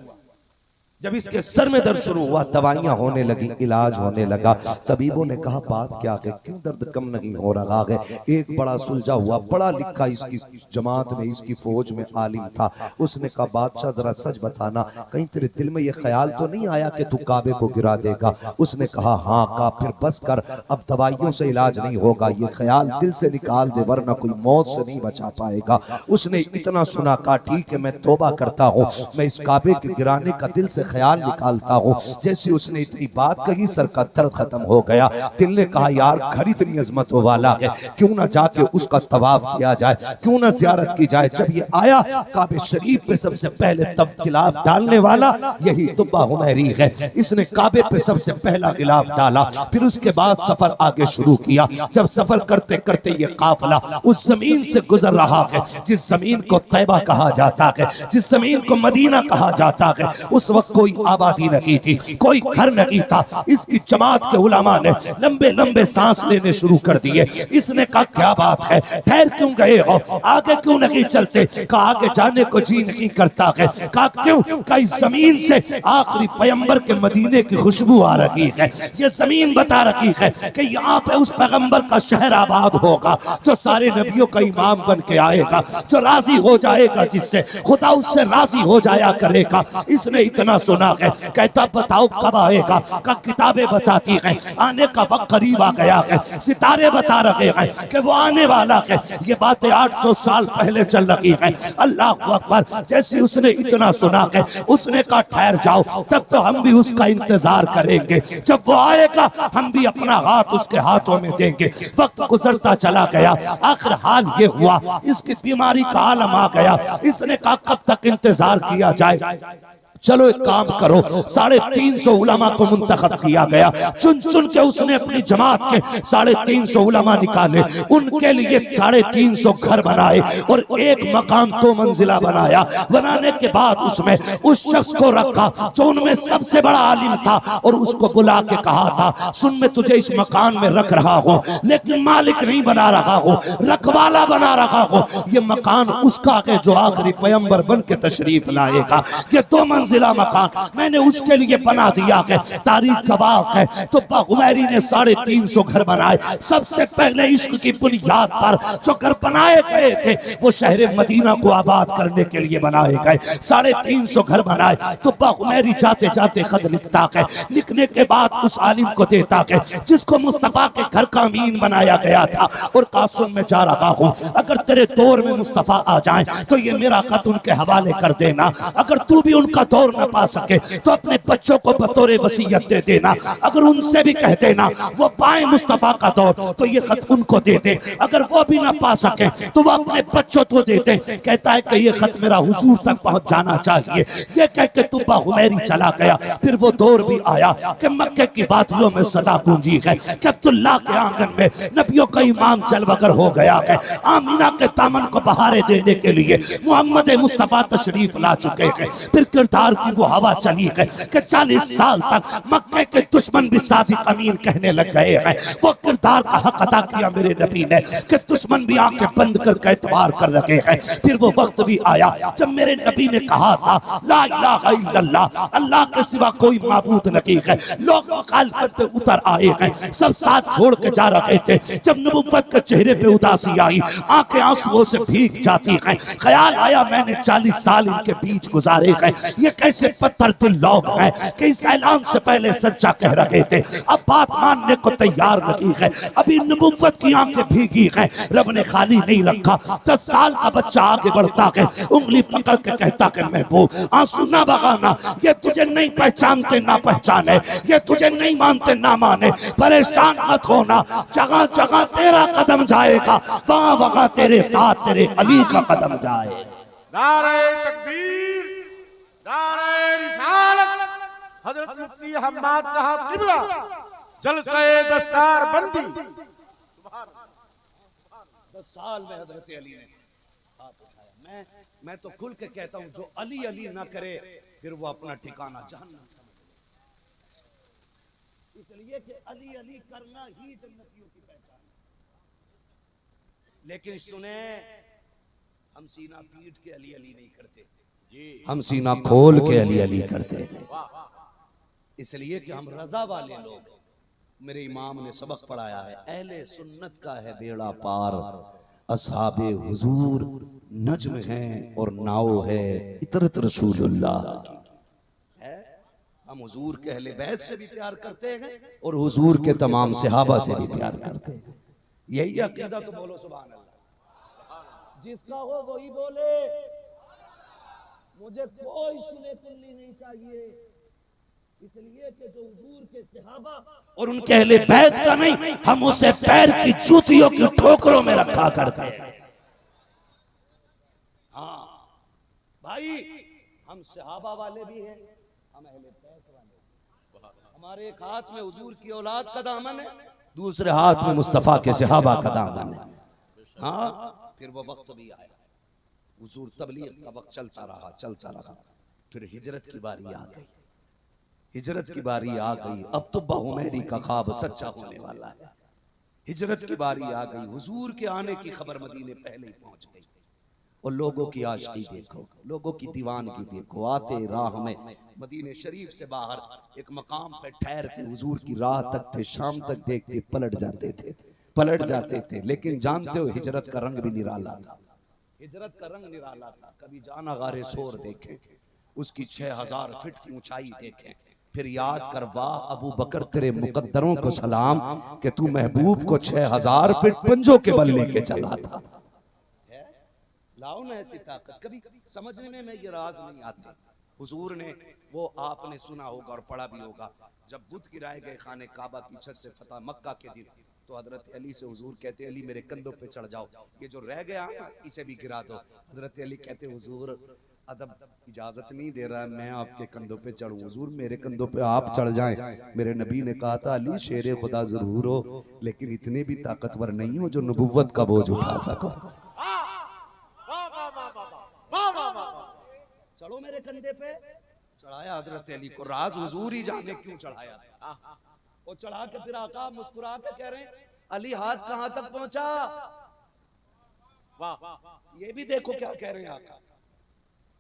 जब इसके सर में दर्द शुरू हुआ, दवाइयां होने लगी, इलाज होने लगा। तबीबों ने कहा बात क्या है, क्यों दर्द कम नहीं हो रहा है? एक बड़ा सुलझा हुआ, पढ़ा लिखा इसकी जमात में, इसकी फौज में आलिम था। उसने कहा बादशाह जरा सच बताना, कहीं तेरे दिल में ये ख्याल तो नहीं आया कि तू काबे को गिरा देगा? उसने कहा हाँ। कहा फिर बस कर, अब दवाइयों से इलाज नहीं होगा, ये ख्याल दिल से निकाल दे वरना कोई मौत से नहीं बचा पाएगा। उसने इतना सुना, कहा ठीक है मैं तौबा करता हूँ, मैं इस काबे के गिराने का दिल से ख्याल निकालता हूँ। जैसे उसने इतनी बात कही, सर का दर्द खत्म हो गया। दिल ने कहा यार घर इतनी अजमतों वाला है, क्यों ना जाके उसका तवाफ किया जाए, क्यों ना ज़ियारत की जाए। जब ये आया, काबे शरीफ पे सबसे पहले तब गिलाफ डालने वाला यही तुब्बा हुमैरी है। इसने काबे पे सबसे पहला गिलाफ डाला, फिर उसके बाद सफर आगे शुरू किया। जब सफर करते करते ये काफिला उस जमीन से गुजर रहा है जिस जमीन को तैबा कहा जाता है, जिस जमीन को मदीना कहा जाता है, उस वक्त कोई आबादी नहीं थी, कोई घर नहीं था। इसकी जमात के उलमा ने लंबे लंबे सांस लेने शुरू कर दिए। इसने कहा क्या बात है, ठहर क्यों गए हो, आगे क्यों नहीं चलते? कहा आगे जाने को जी नहीं करता है। कहा क्यों? कहा इस जमीन से आखिरी पैगंबर के मदीने की खुशबू आ रही है। ये जमीन बता रही है कि यहाँ पे उस पैगंबर का शहर आबाद होगा जो सारे नबियों का इमाम बन के आएगा, जो राजी हो जाएगा, जिससे खुदा उससे राजी हो जाया करेगा। इसने इतना सुना है। कहता बताओ कब आएगा, का किताबें बताती हैं आने का वक्त करीब आ गया है, सितारे बता रहे हैं कि वो आने वाला है। ये बातें 800 साल पहले चल रही हैं। अल्लाह अकबर। जैसे उसने इतना सुना है, उसने कहा ठहर जाओ, तब तो हम भी उसका इंतजार करेंगे। जब वो आएगा हम भी अपना हाथ उसके हाथों में देंगे। वक्त गुजरता चला गया, आखिर हाल ये हुआ इसकी बीमारी का आलम आ गया। इसने कहा कब तक इंतजार किया जाए, चलो एक काम करो। 350 उलमा को मुंतखब किया गया, चुन चुन के उसने अपनी जमात के 350 उलमा निकाले, उनके लिए 350 घर बनाए और एक मकान 2 मंजिला बनाया। बनाने के बाद उसमें उस शख्स को रखा जो उनमें सबसे बड़ा आलिम था और उसको बुला के कहा था सुन मैं तुझे इस मकान में रख रहा हूँ, लेकिन मालिक नहीं बना रहा हूँ, रखवाला बना रहा हूँ। ये मकान उसका है जो आखिरी पैगंबर बन के तशरीफ लाएगा। ये 2 मंजिला मकान मैंने उसके लिए बना दिया है। तारीख गवाह है। तो हुमैरी ने 350 घर बनाए। सबसे पहले इश्क की बुनियाद पर जो घर बनाए गए थे वो शहर मदीना को आबाद करने के लिए बनाए गए। 350 घर बनाए। तो हुमैरी जाते जाते खत लिखता है, लिखने के बाद उस आलिम को देता है जिसको मुस्तफा के घर का अमीन बनाया गया था, और कासुम में जा रहा हूँ, अगर तेरे दौर में मुस्तफा आ जाए तो ये मेरा खत उनके हवाले कर देना। अगर तू भी उनका दौर न पा सके तो अपने बच्चों को बतौर वसीयत दे देना। अगर उनसे भी कह देना वो पाए मुस्तफा का दौर तो ये खत उनको दे दे। अगर वो भी ना पा सके तो वो अपने बच्चों को दे दे। कहता है कि ये खत मेरा हुजूर तक पहुंच जाना चाहिए। ये कह के तुब्बा हुमैरी चला गया। फिर वो दौर भी आया कि मक्के की वादियों में सदा गूंजी है कि अब्दुल्ला के आंगन में नबियों का इमाम चलवगर हो गया है। आमीना के दामन को बहारे देने के लिए मोहम्मद मुस्तफा तशरीफ ला चुके हैं। फिर किरदार की वो हवा चली है कि 40 साल तक मक्के के दुश्मन भी सादिक अमीन कहने लग गए हैं। वो किरदार का हक अदा किया मेरे नबी ने कि दुश्मन भी आंखें बंद करके एतबार कर रखे हैं। फिर वो वक्त भी आया जब मेरे नबी ने कहा था ला इलाहा इल्लल्लाह, अल्लाह के सिवा कोई माबूद नहीं है। लोग मुखालफत पे उतर आए हैं, सब साथ छोड़ के जा रहे थे। जब नबुव्वत के चेहरे पे उदासी आई, आंखें आंसुओं से भीग जाती हैं। ख्याल आया मैंने 40 साल इनके बीच गुजारे हैं, ये कैसे पत्थर दिल लोग हैं कि इस ऐलान से पहले सच्चा कह रहे थे, अब बात मानने को तैयार नहीं है। अभी नबुव्वत की आंखें भीगी हैं, रब ने खाली नहीं रखा। 10 साल का बच्चा आगे बढ़ता है, उंगली पकड़ के कहता है महबूब आंसू ना बगाना, ये तुझे नहीं पहचानते ना पहचाने, ये तुझे नहीं मानते ना माने, परेशान मत होना। जगह जगह तेरा कदम जाएगा, वहां वहां तेरे साथ तेरे अली का कदम जाएगा। नारे तकबीर, नारे रिसालत, हजरत मुफ्ती हम्माद साहब किबला, जलसे दस्तार बंदी। 10 साल में हजरत अली ने हाथ उठाया। मैं तो खुल के कहता हूं जो अली अली ना करे फिर वो अपना ठिकाना जहन्नम समझ ले। इसलिए कि अली अली करना ही जन्नतियों की पहचान है। लेकिन सुने, हम सीना पीट के अली अली नहीं करते, हम सीना खोल के अली अली करते हैं। इसलिए कि हम रजा वाले लोग, मेरे इमाम ने सबक पढ़ाया है, अहले सुन्नत का है बेड़ा पार, असहाबे हुजूर नज्म हैं और नाव है इतरत रसूलुल्लाह की है। हम हुजूर के अहले बैत से भी प्यार करते हैं और हुजूर के तमाम सहाबा से भी प्यार करते हैं। यही अकीदा तो बोलो सुभान अल्लाह। जिसका हो वही बोले, मुझे कोई सुने कुल्ली नहीं चाहिए। इसलिए कि जो हुजूर के सहाबा और उनके अहले बैत का नहीं, हम उसे पैर की जूतियों की ठोकरों में रखा करते हैं। हाँ भाई, हम सहाबा वाले भी हैं, हम अहले बैत वाले। हमारे एक हाथ में हुजूर की औलाद का दामन है, दूसरे हाथ में मुस्तफा के सहाबा का दामन है। हाँ, फिर वो वक्त भी आया, हुजूर तबलीग का वक्त चलता रहा। फिर हिजरत की बारी आ गई, हिजरत की बारी आ गई। अब तो बहुमैरी का ख्वाब सच्चा होने वाला है। हिजरत की बारी आ गई, हुजूर के आने की खबर मदीने पहले ही पहुंच गई। और लोगों की आशिकी देखो, लोगों की दीवानगी देखो। आते राह में मदीने शरीफ से बाहर एक मकाम पे ठहरते, हुजूर की राह तक थे, शाम तक देखते, पलट जाते थे। लेकिन जानते हो हिजरत का रंग भी निराला था, हिजरत का रंग निराला था। कभी जाना गारे सोर देखे, उसकी 6000 फीट की ऊंचाई देखें, फिर याद कर, वाह अबू बकर तेरे मुकद्दरों को सलाम कि तू महबूब को 6000 फीट पंजों के बल लेके चला था। लाओ ना ऐसी ताकत, कभी कभी समझने में मैं ये राज नहीं आते। हुजूर ने, वो आपने सुना होगा और पढ़ा भी होगा, जब बुत गिराए गए खाने काबा की छत से फतह मक्का के दिन, तो हजरत अली से हुजूर कहते, अली मेरे कंधों पे चढ़ जाओ, ये जो रह गया इसे भी गिरा दो। हजरत अली कहते, हुजूर अदब इजाजत नहीं दे रहा है मैं आपके कंधों पे चढ़ूं, हुजूर मेरे कंधों पे आप चढ़ जाएं। मेरे नबी ने कहा था, अली शेर खुदा जरूर हो लेकिन इतने भी ताकतवर नहीं हो जो नबुव्वत का बोझ उठा सको। चढ़ो मेरे कंधे पे। चढ़ाया हजरत अली को, राज हुजूर ही जाने क्यों चढ़ाया था। और चढ़ा के फिर आका मुस्कुरा के कह रहे हैं, अली हाथ कहां तक पहुंचा। वाह, ये भी देखो क्या कह रहे हैं आका,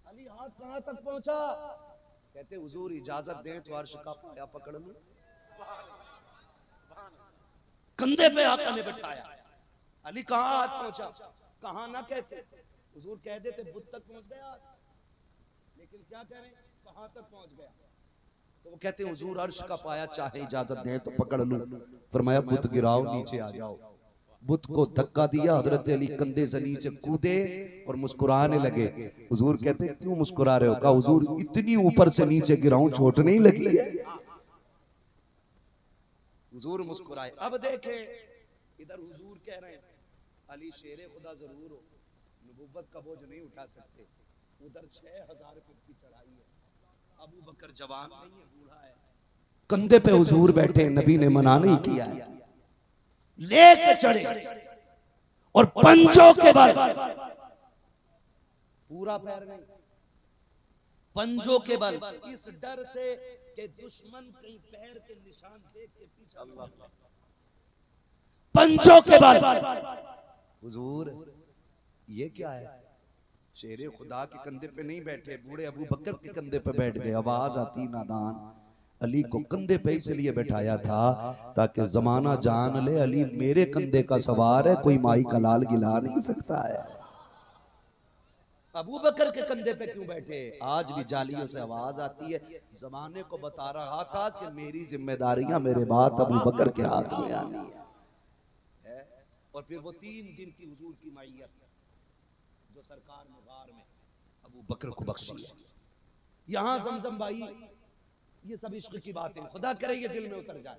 अली हाथ कहां तक पहुंचा। कहते हुजूर इजाजत दें तो अर्श का पाया पकड़ लूं। कंधे पे आका ने बैठाया, अली कहां हाथ पहुंचा, कहां ना कहते, हुजूर कह देते बुत तक पहुंच गया, लेकिन क्या कह रहे हैं, कहां तक पहुंच गया। तो वो कहते हैं हुजूर अर्श का पाया चाहे इजाजत दें तो पकड़ लूं। फरमाया बुत गिराओ नीचे आ जाओ। बुत को धक्का दिया, हजरत अली कंधे से नीचे कूदे और मुस्कुराने लगे। हुजूर कहते क्यों मुस्कुरा रहे हो, कहा हुजूर इतनी ऊपर से नीचे गिराऊं चोट नहीं लगी है। हुजूर मुस्कुराए। अब देखे इधर हुजूर कह रहे हैं, अली शेरे खुदा जरूर हो, नबुव्वत का बोझ नहीं उठा सकते। उधर 6000 फीट की चढ़ाई है, अबू बकर जवान नहीं है, बूढ़ा है, कंधे पे हुजूर बैठे, नबी ने मना नहीं किया, लेके चढ़े और पंजों के बल, पूरा पैर नहीं, पंजों के बल, इस डर से कि दुश्मन कहीं पैर के निशान देख के पीछे, पंजों के बल। हुजूर ये क्या है, शेरे खुदा के कंधे पे नहीं बैठे, बूढ़े अबू बकर के कंधे पे बैठ गए। आवाज आती, नादान अली को कंधे पे इसलिए बैठाया था ताकि जमाना जान ले, अली मेरे कंधे का सवार है, कोई माई का लाल गिला नहीं सकता है। अबू बकर के कंधे पे क्यों बैठे, आज भी जालियों से आवाज आती है, जमाने को बता रहा था कि मेरी जिम्मेदारियां मेरे बात अबू बकर के हाथ में आनी है। और फिर वो 3 दिन की हुजूर की मैयत जो सरकार ने गार में अबू बकर को बख्शी है। यहां जमजम भाई ये सब इश्क की बातें, खुदा करे ये दिल में उतर जाए,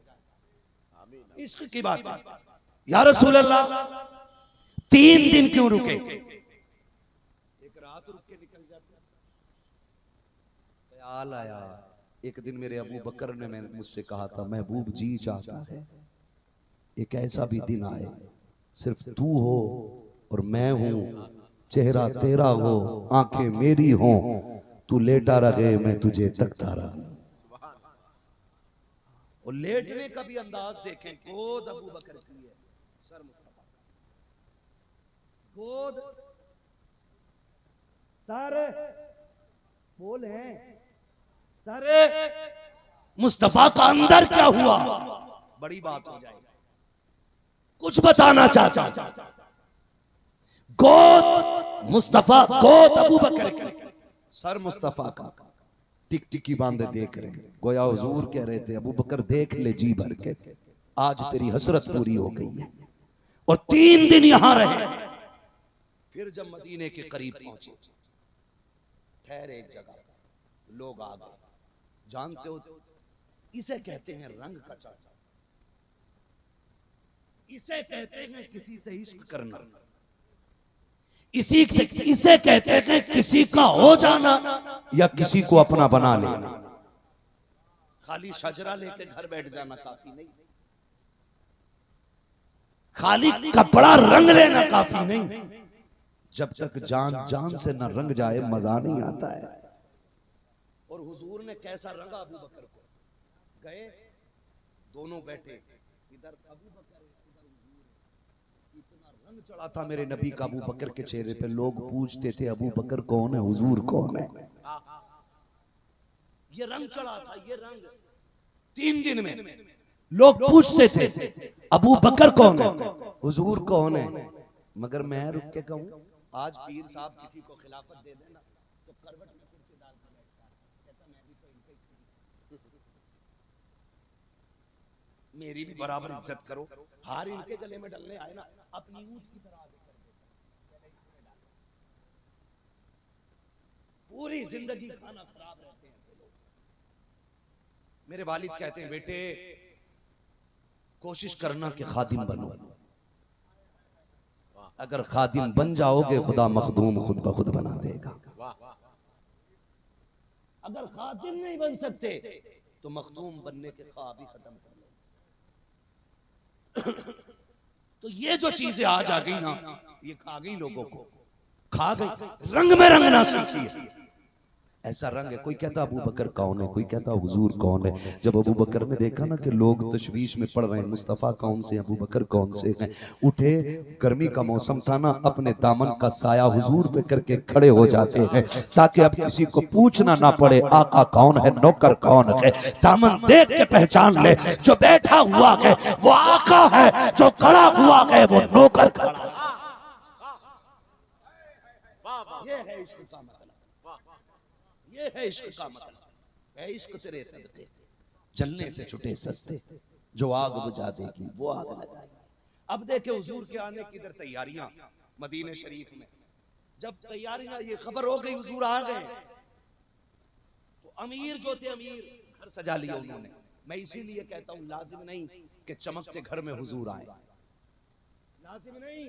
इश्क की बात है। या रसूल अल्लाह 3 दिन क्यों रुके, एक रात रुक के निकल जाते। ख्याल आया, एक दिन मेरे अबू बकर ने मुझसे कहा था, महबूब जी चाहता है एक ऐसा भी दिन आए सिर्फ तू हो और मैं हूं, चेहरा तेरा हो आंखें मेरी हो, तू लेटा रहे मैं तुझे तकता रहूं। और लेटने का भी अंदाज देखें, गोद अबू बकर की है, सर मुस्तफा, गोद सारे बोल हैं, सारे मुस्तफा का अंदर क्या हुआ, बड़ी बात हो जाएगी। कुछ बताना चाहता, गोद मुस्तफा, गोद अबू बकर की, सर मुस्तफा का, टिकटिकी बांधे देख रहे हैं, गोया हुजूर कह रहे थे अबू बकर देख ले जी भर के, आज तेरी हसरत पूरी हो गई है। और 3 दिन यहां रहे, फिर जब मदीने के करीब पहुंचे, ठहरे एक जगह, लोग आ गए। जानते हो इसे कहते हैं रंग का चढ़ना, इसे कहते हैं किसी से इश्क करना, इसे कहते हैं किसी का हो जाना या किसी को अपना बना लेना। खाली शजरा लेके घर बैठ जाना काफी नहीं, खाली कपड़ा रंग लेना काफी नहीं, जब तक जान जान से न रंग जाए मजा नहीं आता है। और हुजूर ने कैसा रंगा अबू बकर को, गए दोनों बैठे, इधर अबू बकर इधर हुजूर, इतना रंग चढ़ा था मेरे नबी का अबू बकर के चेहरे पे, लोग पूछते थे अबू बकर कौन है, हुजूर कौन है। ये रंग चढ़ा था, ये रंग 3 दिन में लोग पूछते थे अबू बकर कौन है, हुजूर कौन है। मगर मैं रुक के कहूं, आज पीर साहब किसी को खिलाफत दे देना तो करवट में कुर्सी डाल के बैठता है, मेरी भी बराबर इज्जत करो। हार इनके गले में डलने आए ना, अपनी ऊँट की तरह आगे कर देते, पूरी जिंदगी खाना खराब रहते हैं ऐसे लोग। मेरे वालिद कहते हैं बेटे कोशिश करना कि खादिम बनो, अगर खादिम बन जाओगे खुदा मखदूम खुद ब खुद बना देगा। अगर खादिम नहीं बन सकते तो मखदूम बनने के ख्वाब ही खत्म कर लो। तो ये जो चीजें आज आ गई ना, ये खा गई लोगों को, खा गई, रंग में रंगना सीखिए। ऐसा रंग है, कोई कहता अबू बकर कौन है, कोई कहता हुजूर कौन है। जब अबू बकर ने देखा ना कि लोग तशवीश में पड़ रहे हैं, मुस्तफ़ा कौन से, अबू बकर कौन से हैं, उठे, गर्मी का मौसम था ना, अपने दामन का साया हुजूर पे करके खड़े हो जाते हैं ताकि अब किसी को पूछना ना पड़े आका कौन है, नौकर कौन है। दामन देख के पहचान ले, जो बैठा हुआ है वो आका है, जो खड़ा हुआ है वो नौकर खड़ा। ये है इश्क का मतलब, ये है इश्क का मतलब, है इश्क तेरे सदके जलने से छुटे सस्ते, जो आग बुझा देगी वो आग लगाएगी। अब देखे हुजूर के आने की इधर तैयारियां मदीने शरीफ में, जब तैयारियां ये खबर हो गई हुजूर आ गए, तो अमीर जो थे अमीर घर सजा लिया उन्होंने। मैं इसीलिए कहता हूं लाजिम नहीं कि चमकते घर में हुजूर आए, लाजिम नहीं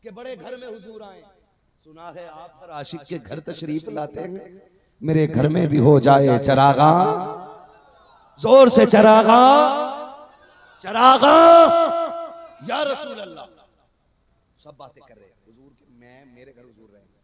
कि बड़े घर में हुजूर आए। सुना है आप हर आशिक के घर तशरीफ लाते हैं, मेरे घर में भी हो जाए चरागा, जोर से चरागा, चरागा या रसूल अल्लाह। सब बातें कर रहे हैं हुजूर के, मैं मेरे घर हुजूर रहेंगे।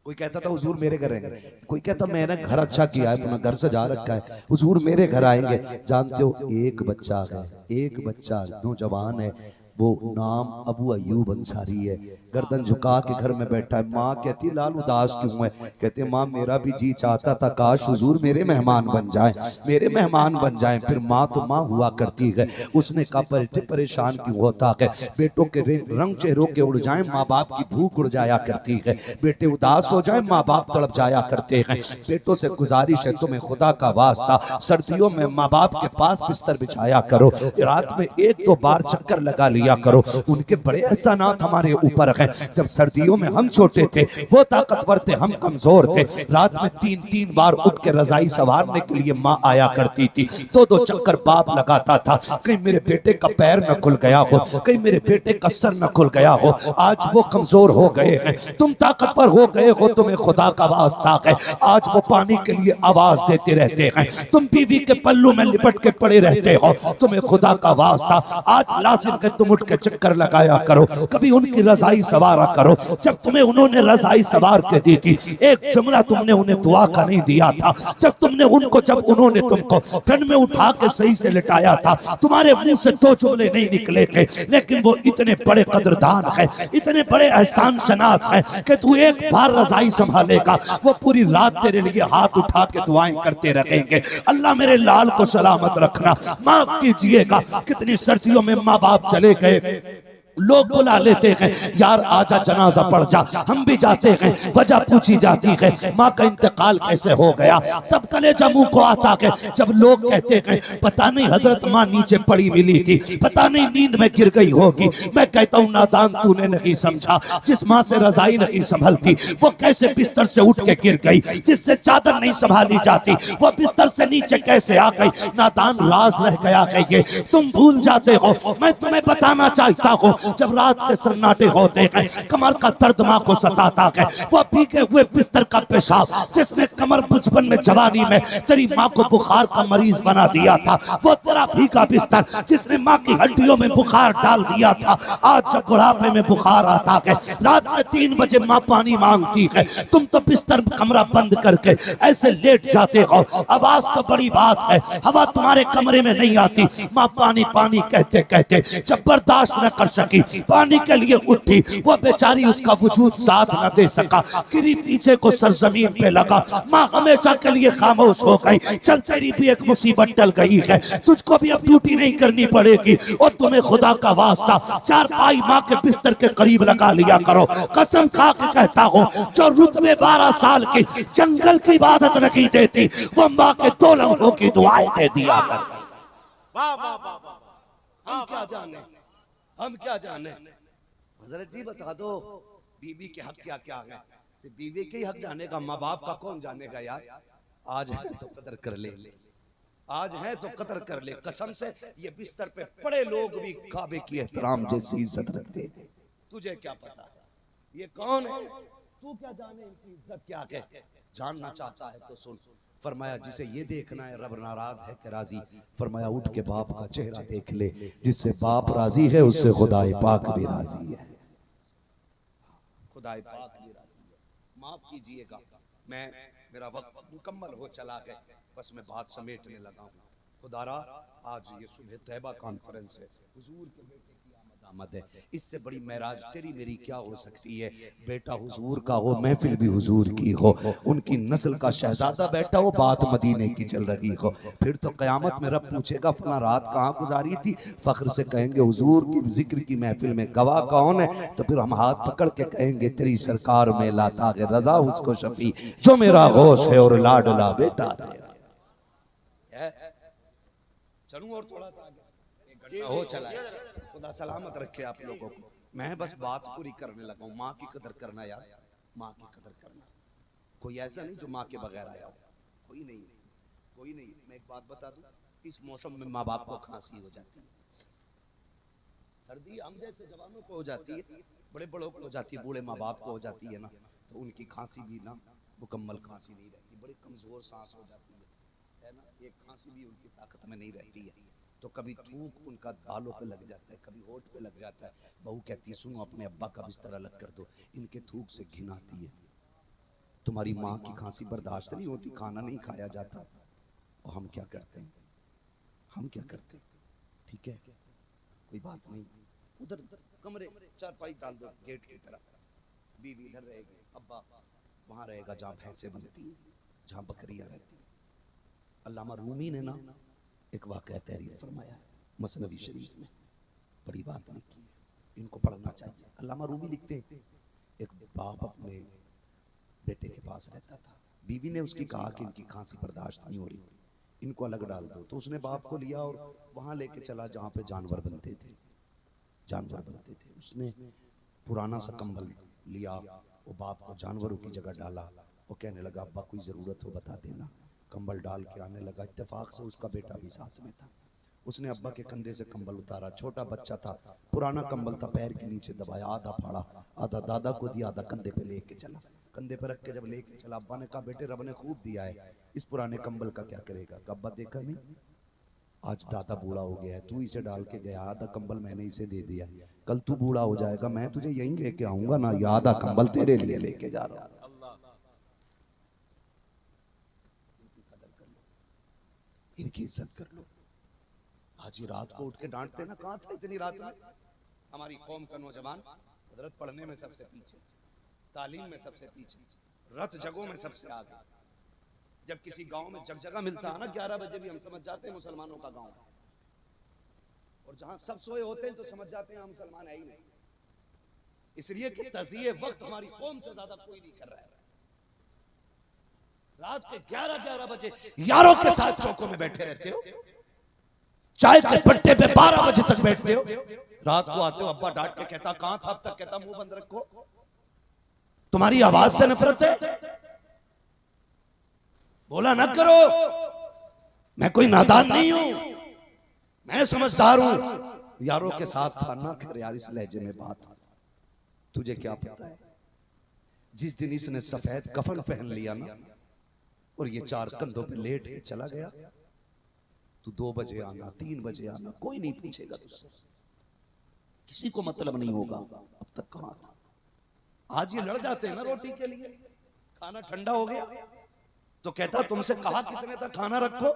कोई कहता था हुजूर मेरे घर रहेंगे, कोई कहता मैंने घर अच्छा किया है, अपना घर सजा रखा है, हुजूर मेरे घर आएंगे। जानते हो एक बच्चा है, एक बच्चा नौजवान है, वो नाम अबू अयूब अंसारी है, गर्दन झुका के घर में बैठा है। माँ कहती है लाल उदास क्यों है, कहते माँ मेरा भी जी चाहता था काश हुजूर मेरे मेहमान बन जाएं, मेरे मेहमान बन जाएं। फिर माँ तो माँ हुआ करती है, उसने कहा परेशान क्यों होता है, बेटों के रंग चेहरों के उड़ जाएं, माँ बाप की भूख उड़ जाया करती है, बेटे उदास हो जाए माँ बाप तड़प जाया करते हैं। बेटों से गुजारिश है तुम्हें खुदा का वास्ता, सर्दियों में माँ बाप के पास बिस्तर बिछाया करो, रात में 1-2 बार चक्कर लगा लिया करो, उनके बड़े एहसानात हमारे ऊपर हैं। जब सर्दियों में हम छोटे थे वो ताकतवर थे, हम कमजोर थे, रात में 3-3 बार उठ के रजाई संवारने के लिए माँ आया करती थी, 2-2 चक्कर बाप लगाता था, कहीं मेरे बेटे का पैर न खुल गया हो, कहीं मेरे बेटे का सर न खुल गया हो। आज वो कमजोर हो गए हैं, तुम ताकतवर हो गए हो, तुम्हें खुदा का वास्ता है, आज वो पानी के लिए आवाज देते रहते हैं, तुम बीवी के पल्लू में लिपट के पड़े रहते हो, तुम्हें खुदा का वास्ता आज लाजिम है तुम उठ के चक्कर लगाया करो, कभी उनकी रजाई सवारा करो। जब तुम्हें उन्होंने रजाई सवार के दी थी, एक जुमला तुमने उन्हें दुआ का नहीं दिया था, जब तुमने उनको, जब उन्होंने तुमको ठंड में उठा के सही से लिटाया था, तुम्हारे मुंह से 2 जुमले नहीं निकले थे, लेकिन वो इतने बड़े कदरदान है, इतने बड़े एहसान शनास है कि तू एक बार रजाई संभालेगा वो पूरी रात तेरे लिए हाथ उठा के दुआएं करते रहेंगे। अल्लाह मेरे लाल को सलामत रखना, माफ कीजिएगा कितनी सर्दियों में माँ बाप चले गए, लोग बुला लेते हैं यार आजा जनाजा पढ़ जा, हम भी जाते हैं, वजह पूछी जाती है माँ का इंतकाल कैसे हो गया, तब कलेजा मुंह को आता है जब लोग कहते हैं पता नहीं हजरत माँ नीचे पड़ी मिली थी, पता नहीं नींद में गिर गई होगी। मैं कहता हूँ नादान तूने नहीं समझा, जिस माँ से रजाई नहीं संभलती वो कैसे बिस्तर से उठ के गिर गई, जिससे चादर नहीं संभाली जाती वो बिस्तर से नीचे कैसे आ गई। नादान राज रह गया है ये, तुम भूल जाते हो। मैं तुम्हें बताना चाहता हूँ जब रात के सन्नाटे होते हैं, कमर का दर्द माँ को सताता है, वो भीगे हुए बिस्तर का पेशाब जिसने कमर बचपन में जवानी में तेरी माँ को बुखार का मरीज बना दिया था, वो तेरा भीगा बिस्तर जिसने माँ की हड्डियों में बुखार डाल दिया था, आज जब बुढ़ापे में बुखार आता है, रात में 3 बजे माँ पानी मांगती है, तुम तो बिस्तर कमरा बंद करके ऐसे लेट जाते हो। आवाज तो बड़ी बात है, हवा तुम्हारे कमरे में नहीं आती, माँ पानी पानी कहते कहते जब बर्दाश्त न कर सकी पानी के लिए उठी, वो बेचारी उसका वजूद साथ न दे सका, गिरी पीछे को सरजमीन पे लगा, माँ हमेशा के लिए खामोश हो गई। चल तेरी भी एक मुसीबत टल गई है, तुझको भी अब ड्यूटी नहीं करनी पड़ेगी, और तुम्हें खुदा का वास्ता 4 पाई माँ के बिस्तर के करीब लगा लिया करो। कसम खा के कहता हूँ जो रुतबे 12 साल की जंगल की इबादत नहीं देती वो माँ के 2 लम्हों की दुआएं दे दिया कर। हम क्या जाने, हम क्या जाने। हजरत जी बता दो बीवी के हक क्या क्या है। बीवी के ही हक जाने का, माँ बाप का कौन जानेगा यार। आज है तो कदर कर ले, आज है तो कदर कर ले। कसम से ये बिस्तर पे पड़े लोग भी काबे की एहतराम जैसी इज्जत रखते थे। तुझे क्या पता ये कौन है, तू क्या जाने इनकी इज्जत क्या है। जानना चाहता है तो सुन। फरमाया जिसे ये देखना है रब नाराज है कि राजी, फरमाया उठ के बाप का चेहरा देख ले। जिससे बाप राजी है उससे खुदाए पाक भी राजी है, खुदाए पाक भी राजी है। माफ कीजिएगा, मेरा वक्त मुकम्मल हो चला है, बस मैं बात समेटने लगा हूँ। खुदारा आज ये सुबह तैबा कॉन्फ्रेंस है, हुजूर के बेटे की आमद है, इससे बड़ी महराज तेरी मेरी क्या हो सकती है। बेटा हुजूर का हो, महफिल भी हुजूर की हो, उनकी नस्ल का शहजादा बैठा हो, बात मदीने की चल रही हो। फिर तो कयामत में रब पूछेगा फला रात कहाँ गुजारी थी, फख्र से कहेंगे हुजूर की जिक्र की महफिल में। गवाह कौन है, तो फिर हम हाथ पकड़ के कहेंगे तेरी सरकार में लाता है रजा उसको शफी, जो मेरा गौस है और लाडला बेटा तेरा। चलूं और थोड़ा सा आगे, एक घंटा हो चला है। खुदा सलामत रखे आप लोगों को। मैं बस बात पूरी करने लगा हूँ। माँ की कदर करना यार, माँ की कदर करना। कोई ऐसा नहीं जो माँ के बगैर आया हो, कोई नहीं, कोई नहीं। मैं एक बात बता दूं, इस मौसम में माँ बाप को खांसी हो जाती है, सर्दी हम जैसे जवानों को हो जाती है, बड़े बड़ों को हो जाती है, बूढ़े माँ बाप को हो जाती है ना, तो उनकी खांसी भी ना मुकम्मल खांसी नहीं रहती, बड़ी कमजोर सांस हो जाती है ना। एक खांसी भी उनकी ताकत में नहीं रहती है, तो कभी थूक उनका बालों पे लग जाता है, कभी होठ पे लग जाता है। बहू कहती है सुनो अपने अब्बा का बिस्तर अलग कर दो, इनके थूक से घिन आती है। तुम्हारी माँ की खांसी बर्दाश्त नहीं होती, खाना नहीं खाया जाता, और हम क्या करते हैं, हम क्या करते हैं। ठीक है कोई बात नहीं, उधर कमरे चारपाई डाल दो गेट की तरफ, बीवी इधर रहेगी, अब्बा वहां रहेगा जहाँ भैंसे बनती है, जहाँ बकरियां रहती है। अल्लामा रूमी ने ना एक वाक़या तहरीर फरमाया है मसनवी शरीफ में, बड़ी बात लिखी है, इनको पढ़ना चाहिए। अल्लामा रूमी लिखते हैं एक बाप अपने बेटे के पास रहता था, बीवी ने उसकी कहा कि इनकी खांसी बर्दाश्त नहीं हो रही, इनको अलग डाल दो। तो उसने बाप को लिया और वहां लेके चला जहाँ पे जानवर बनते थे, जानवर बनते थे। उसने पुराना सा कंबल लिया, वो बाप को जानवरों की जगह डाला, वो कहने लगा अब्बा कोई ज़रूरत हो बता देना। कंबल डाल के आने लगा, इत्तेफाक से उसका बेटा भी साथ में था। उसने अब्बा के कंधे से कंबल उतारा, छोटा बच्चा था, पुराना कंबल था, पैर के नीचे दबाया, आधा फाड़ा, आधा दादा को दिया, आधा कंधे पे लेके चला। कंधे पे रख के जब लेके चला, अब्बा ने कहा बेटे रब ने खूब दिया है, इस पुराने कंबल का क्या करेगा। अब्बा देखा नहीं, आज दादा बूढ़ा हो गया है, तू इसे डाल के गया, आधा कंबल मैंने इसे दे दिया, कल तू बूढ़ा हो जाएगा, मैं तुझे यहीं लेके आऊंगा ना, ये आधा कंबल तेरे लिए लेके जा रहा हूं। इनकी इज्जत कर लो। आज ही रात को उठ के डांटते ना, कहां था इतनी रात में। हमारी कौम का नौजवान हजरत पढ़ने में सबसे पीछे, तालीम में सबसे पीछे, रत जगहों में सबसे आगे। जब किसी गांव में जगजगा मिलता है ना 11 बजे भी हम समझ जाते हैं मुसलमानों का गांव, और जहां सब सोए होते हैं तो समझ जाते हैं हम मुसलमान है ही नहीं, इसलिए कि तज़िये वक्त हमारी कौम से ज्यादा कोई नहीं कर रहा है। रात के 11-11 बजे यारों के साथ चौकों में बैठे रहते हो, चाय के पट्टे पे 12 बजे तक बैठते हो, रात को आते हो अब्बा डांट के कहता कहां था अब तक, कहता मुंह बंद रखो, तुम्हारी आवाज से नफरत है, बोला ना करो। मैं कोई नादान नहीं हूं, मैं समझदार हूं। यारों के साथ था ना, खैर यार इस लहजे में बात, तुझे क्या पता है जिस दिन इसने सफेद कफन पहन लिया ना और ये 4 कंधों पे लेट के चला गया, तू 2 बजे आना, 3 बजे आना, कोई नहीं पूछेगा तुझसे, किसी को मतलब नहीं होगा अब तक कहां था। आज ये लड़ जाते हैं ना रोटी के लिए, खाना ठंडा हो गया तो कहता तुमसे कहा किसने था खाना रखो।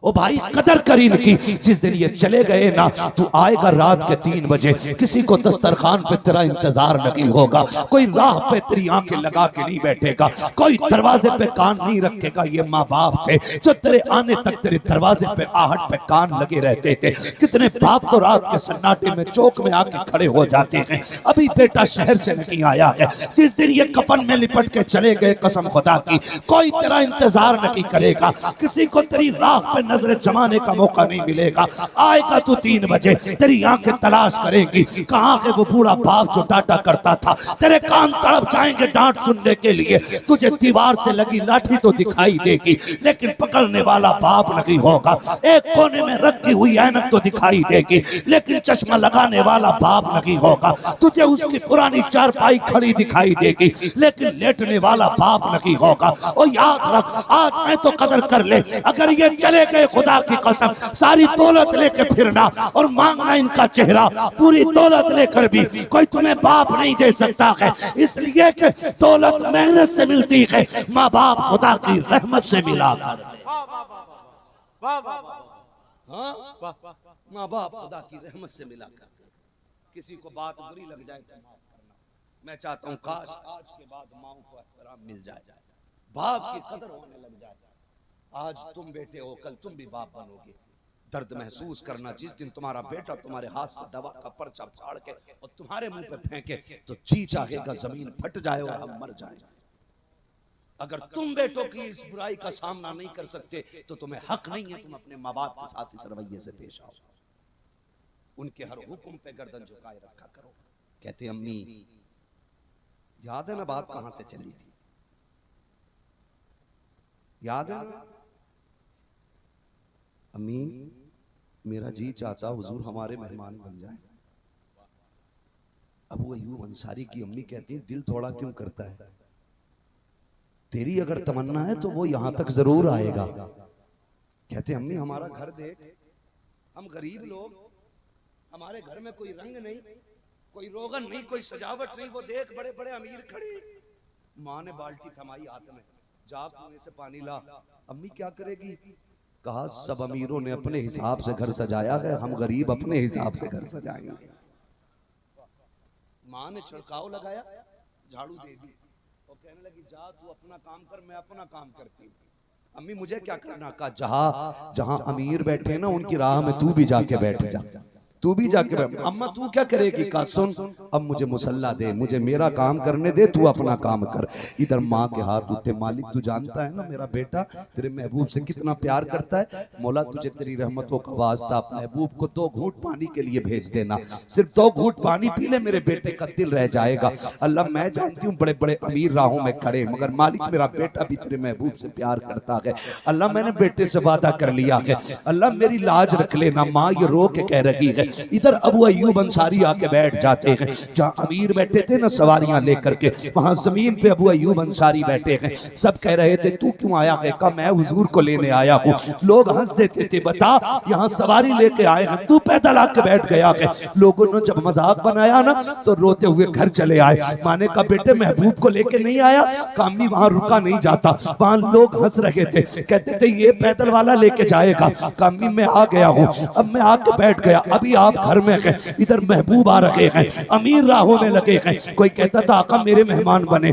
ओ भाई कदर कर इनकी, जिस दिन ये चले गए ना, तू आएगा रात के 3 बजे, किसी को दस्तरखान पे तेरा इंतजार नहीं होगा, कोई राह पे तेरी आंखें लगा के नहीं बैठेगा, कोई दरवाजे पे कान नहीं रखेगा। ये माँ बाप थे जो तेरे आने तक तेरे दरवाजे पे आहट पे कान लगे रहते थे। कितने बाप तो रात के सन्नाटे में चौक में आके खड़े हो जाते हैं, अभी बेटा शहर से नहीं आया है, जिस दिन ये कफन में लिपट के चले गए कसम खुदा की कोई तेरा इंतजार नहीं करेगा, किसी को तेरी राह पे नजर जमाने का मौका नहीं मिलेगा। आएगा तू 3 बजे, तेरी आंखें तलाश करेंगी कहाँ है वो बूढ़ा बाप जो डांटा करता था। तेरे कान तड़प जाएंगे डांट सुनने के लिए। तुझे दीवार से लगी लाठी तो दिखाई देगी, लेकिन पकड़ने वाला बाप नहीं होगा। एक कोने में रखी हुई ऐनक तो दिखाई देगी, लेकिन चश्मा लगाने वाला बाप नहीं होगा। तुझे उसकी पुरानी चारपाई खड़ी दिखाई देगी, लेकिन लेटने वाला बाप नहीं होगा। और याद रख, आज मैं तो कदर कर ले, अगर ये चले गए खुदा की कसम, सारी दौलत लेके फिरना और मांगना इनका चेहरा। पूरी दौलत लेकर भी कोई तुम्हें बाप नहीं दे सकता है, इसलिए कि दौलत मेहनत से मिलती है, माँ बाप खुदा की रहमत से मिला कर। माँ बाप खुदा की रहमत से मिला कर। किसी को बात बुरी लग जाए तो माफ करना। मैं चाहता हूँ काश आज के बाद माँ को एहतराम मिल जाए, बाप की कदर होने लग जाए। आज तुम बेटे हो, कल तुम भी बाप बनोगे। दर्द महसूस करना, जिस दिन तुम्हारा बेटा तुम्हारे हाथ से दवा का पर्चा फाड़ के और तुम्हारे मुंह पे फेंके तो जी चाहेगा जमीन फट जाए और हम मर जाए। अगर तुम बेटों की इस बुराई का सामना नहीं कर सकते तो तुम्हें हक नहीं है तुम अपने माँ बाप के साथ इस रवैये से पेश आओ। उनके हर हुक्म पे गर्दन झुकाए रखा करो। कहते अम्मी, याद है ना बात कहां से चली थी? याद है ना अम्मी, मेरा जी चाचा हुजूर हमारे मेहमान बन जाए। अबू अय्यूब अंसारी की अम्मी कहती है, दिल थोड़ा क्यों करता है? तेरी अगर तमन्ना है तो वो यहां तक जरूर आएगा। कहते अम्मी, हमारा घर देख, हम गरीब लोग, हमारे घर में कोई रंग नहीं, कोई रोगन नहीं, कोई सजावट नहीं। वो देख बड़े बड़े अमीर खड़े। माँ ने बाल्टी थमाई हाथ में, जा कुएं से पानी ला। अम्मी क्या करेगी? कहा सब अमीरों ने अपने हिसाब से घर सजाया है, हम गरीब अपने हिसाब से घर सजाएंगे। माँ ने छिड़काव लगाया, झाड़ू दे दी और कहने लगी, जा तू अपना काम कर, मैं अपना काम करती हूँ। अम्मी मुझे क्या करना? कहा जहां जहां अमीर बैठे ना उनकी राह में तू भी जाके बैठ जा, तू भी जाके बैठ। अम्मा तू क्या करेगी? कहा सुन, अब मुझे मुसल्ला दे, मुझे मेरा काम करने दे, तू अपना काम कर। इधर माँ के हाथ उठे, मालिक तू जानता है ना मेरा बेटा तेरे महबूब से कितना प्यार करता है। मौला तुझे तेरी रहमतों का वास्ता महबूब को 2 घूंट पानी के लिए भेज देना, सिर्फ 2 घूंट पानी पी ले, मेरे बेटे का दिल रह जाएगा। अल्लाह मैं जानती हूँ बड़े बड़े अमीर राहों में खड़े, मगर मालिक मेरा बेटा भी तेरे महबूब से प्यार करता है। अल्लाह मैंने बेटे से वादा कर लिया है, अल्लाह मेरी लाज रख लेना। माँ ये रो के कह रही है। इधर अबू अय्यूब अंसारी आके बैठ जाते हैं। जहां अमीर बैठे थे ना सवारियां लेकर के, वहां जमीन पे अबू अय्यूब अंसारी बैठे हैं। सब कह रहे थे तू क्यों आया है? कहा मैं हुजूर को लेने आया हूँ। लोग हंस देते थे, बता यहाँ सवारी लेके आए हैं, तू पैदल आके बैठ गया है। लोगों ने जब मजाक बनाया ना तो रोते हुए घर चले आए। माने का बेटे महबूब को लेके नहीं आया? कामी वहां रुका नहीं जाता, वहां लोग हंस रहे थे, कहते थे ये पैदल वाला लेके जाएगा। कामी मैं आ गया हूँ, अब मैं आके बैठ गया, अभी आप घर में हैं। इधर महबूब आ रखे हैं, अमीर राहों में लगे हैं। कोई कहता था आका मेरे मेहमान बने,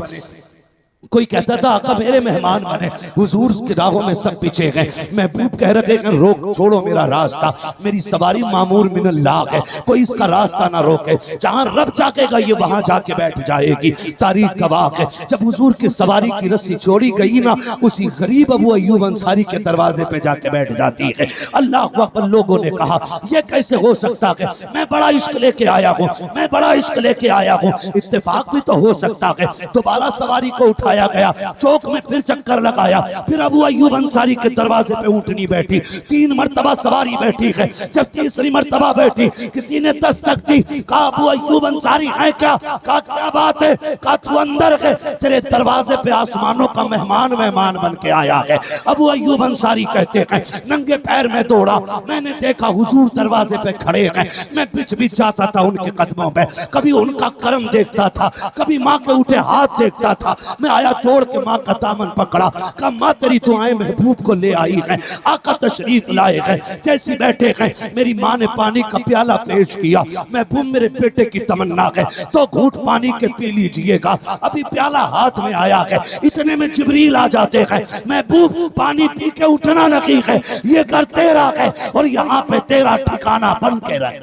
कोई कहता था आका मेरे मेहमान बने। हुजूर की राहों में सब पीछे गए। महबूब कह रहे हैं रोक छोड़ो मेरा रास्ता, मेरी सवारी मामूर मिनल्लाह है, कोई इसका रास्ता ना रोके। जहां रब जाकेगा ये वहां जाके बैठ जाएगी। तारीख गवाह है, जब हुजूर की सवारी की रस्सी छोड़ी गई ना, उसी गरीब अबू अय्यूब अंसारी के दरवाजे पे जाके बैठ जाती है। अल्लाह अकबर। लोगों ने कहा यह कैसे हो सकता है? मैं बड़ा इश्क लेके आया हूँ, मैं बड़ा इश्क लेके आया हूँ। इत्तेफाक भी तो हो सकता है। दोबारा सवारी को उठाया गया, चौक में फिर चक्कर लगाया, फिर अबू अय्यूब अंसारी के दरवाजे पे ऊंटनी बैठी। 3 मरतबा सवारी बैठी है। जब तीसरी मरतबा बैठी, किसी ने दस्तक दी, कहा अबू अय्यूब अंसारी है क्या? कहा क्या बात है? कहा तू अंदर है, तेरे दरवाजे पे आसमानों का मेहमान मेहमान बन के आया है। अबू अय्यूब अंसारी कहते हैं नंगे पैर में दौड़ा, मैंने देखा हुजूर दरवाजे पे खड़े हैं। मैं बिछ जाता था उनके कदमों पे, कभी उनका करम देखता था, कभी माँ के उठे हाथ देखता था। मैं आया तोड़ के माँ का दामन पकड़ा, कहा माँ तेरी दुआएं महबूब को ले आई है, आका तशरीफ लाए हैं। जैसी बैठे हैं मेरी माँ ने पानी का प्याला पेश किया। महबूब मेरे बेटे की तमन्ना है 2 घूंट पानी के पी लीजिएगा। अभी प्याला हाथ में आया है, इतने में जिब्रील आ जाते हैं। महबूब पानी पी के उठना नहीं है, ये घर तेरा है और यहाँ पे तेरा ठिकाना बन के रहे।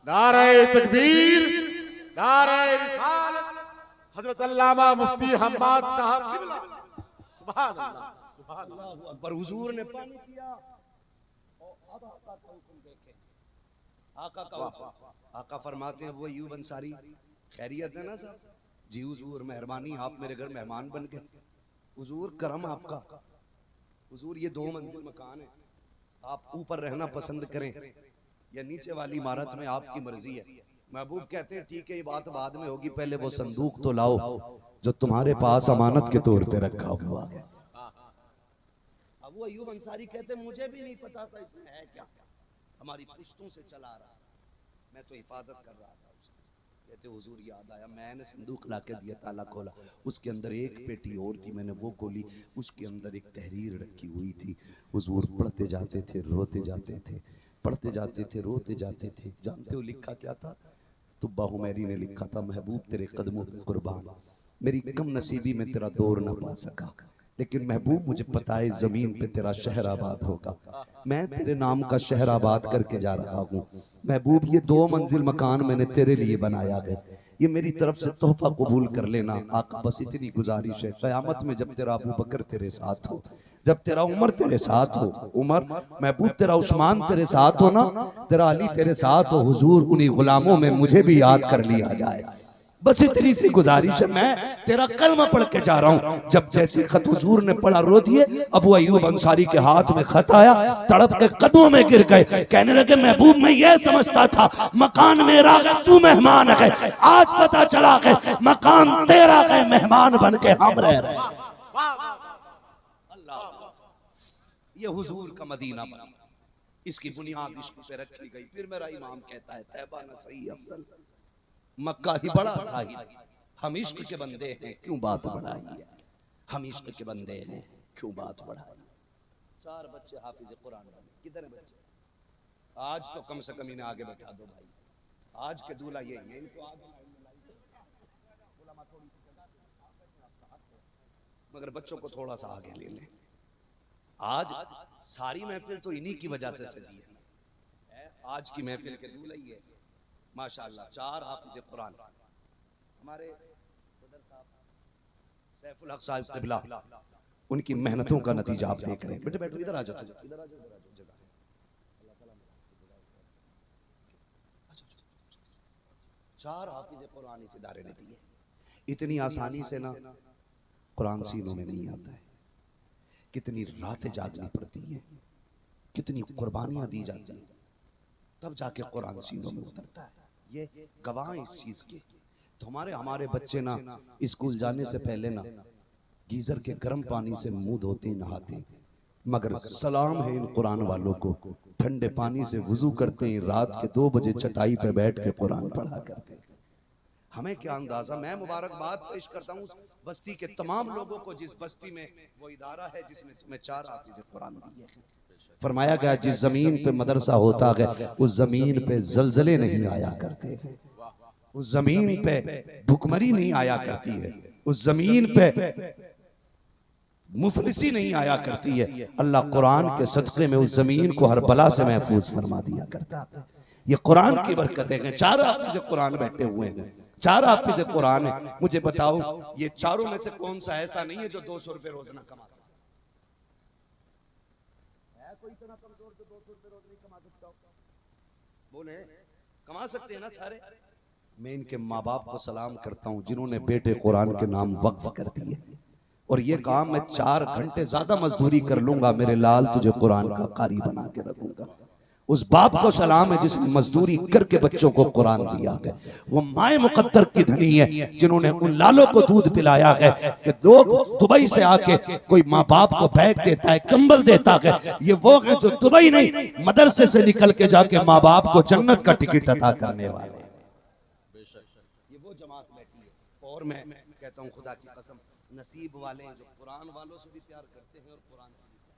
नारे तकबीर, नारे रिसालत, हजरत अल्लामा मुफ्ती हम्माद साहब किबला। सुभान अल्लाह, सुभान पर हुजूर ने पानी पिया और अब आका का हुक्म देखे। आका का हुक्म, आका फरमाते हैं वो अय्यूब अंसारी खैरियत है ना साहब? जी हुजूर मेहरबानी, आप मेरे घर मेहमान बन गए। हुजूर करम आपका। हुजूर ये 2 मंजिल मकान है, आप ऊपर रहना पसंद करें या नीचे वाली इमारत में, आपकी मर्जी है। महबूब कहते हैं ठीक है, ये बात बाद में होगी, पहले वो संदूक तो लाओ जो तुम्हारे पास अमानत के तौर पे रखा हुआ है। अब वो अय्यूब अंसारी कहते मुझे भी नहीं पता था इसमें है क्या, हमारी पुश्तों से चला रहा, मैं तो हिफाजत कर रहा था उसकी। कहते हुजूर याद आया, मैंने संदूक ला के दिया, ताला खोला, उसके अंदर एक पेटी और थी, मैंने वो खोली, उसके अंदर एक तहरीर रखी हुई थी। हुजूर पढ़ते जाते थे, रोते जाते थे, पढ़ते जाते थे, रोते जाते थे। जानते हो लिखा क्या था? तुब्बा हुमैरी ने लिखा था, महबूब तेरे कदमों पे कुर्बान, मेरी कम नसीबी में तेरा दौर ना पा सका, लेकिन महबूब मुझे पता है जमीन पे तेरा शहर आबाद होगा, मैं तेरे नाम का शहर आबाद करके जा रहा हूँ। महबूब ये 2 मंजिल मकान मैंने तेरे लिए बनाया है, ये मेरी तरफ से तोहफा कबूल कर लेना। आका बस इतनी गुजारिश है, क़यामत में जब तेरा अबू बकर तेरे साथ हो, जब तेरा उमर तेरे साथ हो, उमर महबूब तेरा उस्मान तेरे साथ हो ना, तेरा अली तेरे साथ हो, हुजूर उन्हीं गुलामों में मुझे भी याद कर लिया जाए। बस इतनी सी गुजारिश है, मैं तेरा कलमा पढ़ के जा रहा हूँ। जब जैसे खत हुजूर ने पढ़ा, रो दिए। अबू अय्यूब अंसारी के हाथ में खत आया, तड़प के कदमों में गिर गए, कहने लगे महबूब मैं ये समझता था मकान मेरा है, तू मेहमान है, आज पता चला है मकान तेरा है, मेहमान बन के हम रह रहे हैं। ये हुजूर का मदीना बना, इसकी बुनियाद इश्क पे रखी गई। फिर मेरा इमाम कहता है तैबा न सही अफजल, मक्का ही बड़ा साहिब, हम इश्क के बंदे हैं क्यों बात बढ़ाई है, हम इश्क के बंदे हैं क्यों बात बढ़ाई। 4 बच्चे हाफिज कुरान बने, किधर है बच्चे? आज तो कम से कम इन्हें आगे बैठा दो भाई, आज के दूल्हा ये है, इनको आगे मगर बच्चों को थोड़ा सा आगे ले लें। आज सारी महफिल तो इन्हीं की वजह से सजी है, आज की महफिल के दूल्हा ही है माशाअल्लाह। 4 हाफिज कुरान, हमारे सदर साहब सैफुल हक साहब क़िबला, उनकी मेहनतों का नतीजा आप देख रहे हैं। बेटे बैठो, इधर आ जाओ, इधर आ जाओ, जगह है। अल्लाह ताला 4 हाफिज कुरान इस इदारे ने दिए। इतनी आसानी से ना कुरान सीनों में नहीं आता है, कितनी रातें जागनी पड़ती हैं, कितनी कुर्बानियां दी जाती हैं, तब जाके कुरान सीनों में उतरता है। ये गवाह इस चीज के। तो हमारे बच्चे ना स्कूल जाने से पहले ना गीजर के गर्म पानी से मुंह धोते नहाते, मगर सलाम है इन कुरान वालों को, ठंडे पानी से वुजू करते हैं, रात के 2 बजे चटाई पे बैठ के कुरान पढ़ा करते हैं। हमें क्या अंदाजा। मैं मुबारकबाद पेश करता हूँ बस्ती के तमाम लोगों को, जिस बस्ती में वो इदारा है जिसने तुम्हें 4 हाफिज कुरान दिए हैं। फरमाया गया जिस जमीन पे मदरसा होता है उस जमीन पे जलजले नहीं आया करते, उस जमीन पे भुखमरी नहीं आया करती है, उस जमीन पे मुफलिसी नहीं आया करती है। अल्लाह कुरान के सदक़े में उस जमीन को हर बला से महफूज फरमा दिया करता है। ये कुरान की बरकतें हैं। 4 हाफिज कुरान बैठे हुए हैं, 4 हाफिज कुरान है। मुझे बताओ ये चारों में से कौन सा ऐसा नहीं है जो 200 रुपए रोज ना कमा सकता है? कोई इतना कमजोर जो 200 रुपए रोज नहीं कमा सकता हो? बोले कमा सकते हैं ना सारे। मैं इनके माँ बाप को सलाम करता हूँ जिन्होंने बेटे कुरान के नाम वक्फ कर दिए, और ये काम मैं 4 घंटे ज्यादा मजदूरी कर लूंगा, मेरे लाल तुझे कुरान का कारी बना के रखूंगा। उस बाप को सलाम है जिसने मजदूरी करके बच्चों को कुरान दिया है। वो माए मुकद्दर की धनी है जिन्होंने उन लालों को दूध पिलाया है कि लोग दुबई से आके कोई माँ बाप को बैग देता है, कंबल देता है। ये वो है जो दुबई नहीं मदरसे से निकल के जाके माँ बाप को जन्नत का टिकट अता करने वाले। ये वो जमात बैठी है। और मैं कहता हूँ खुदा की कसम नसीब वाले हैं जो कुरान वालों से भी प्यार करते हैं और कुरान से भी प्यार।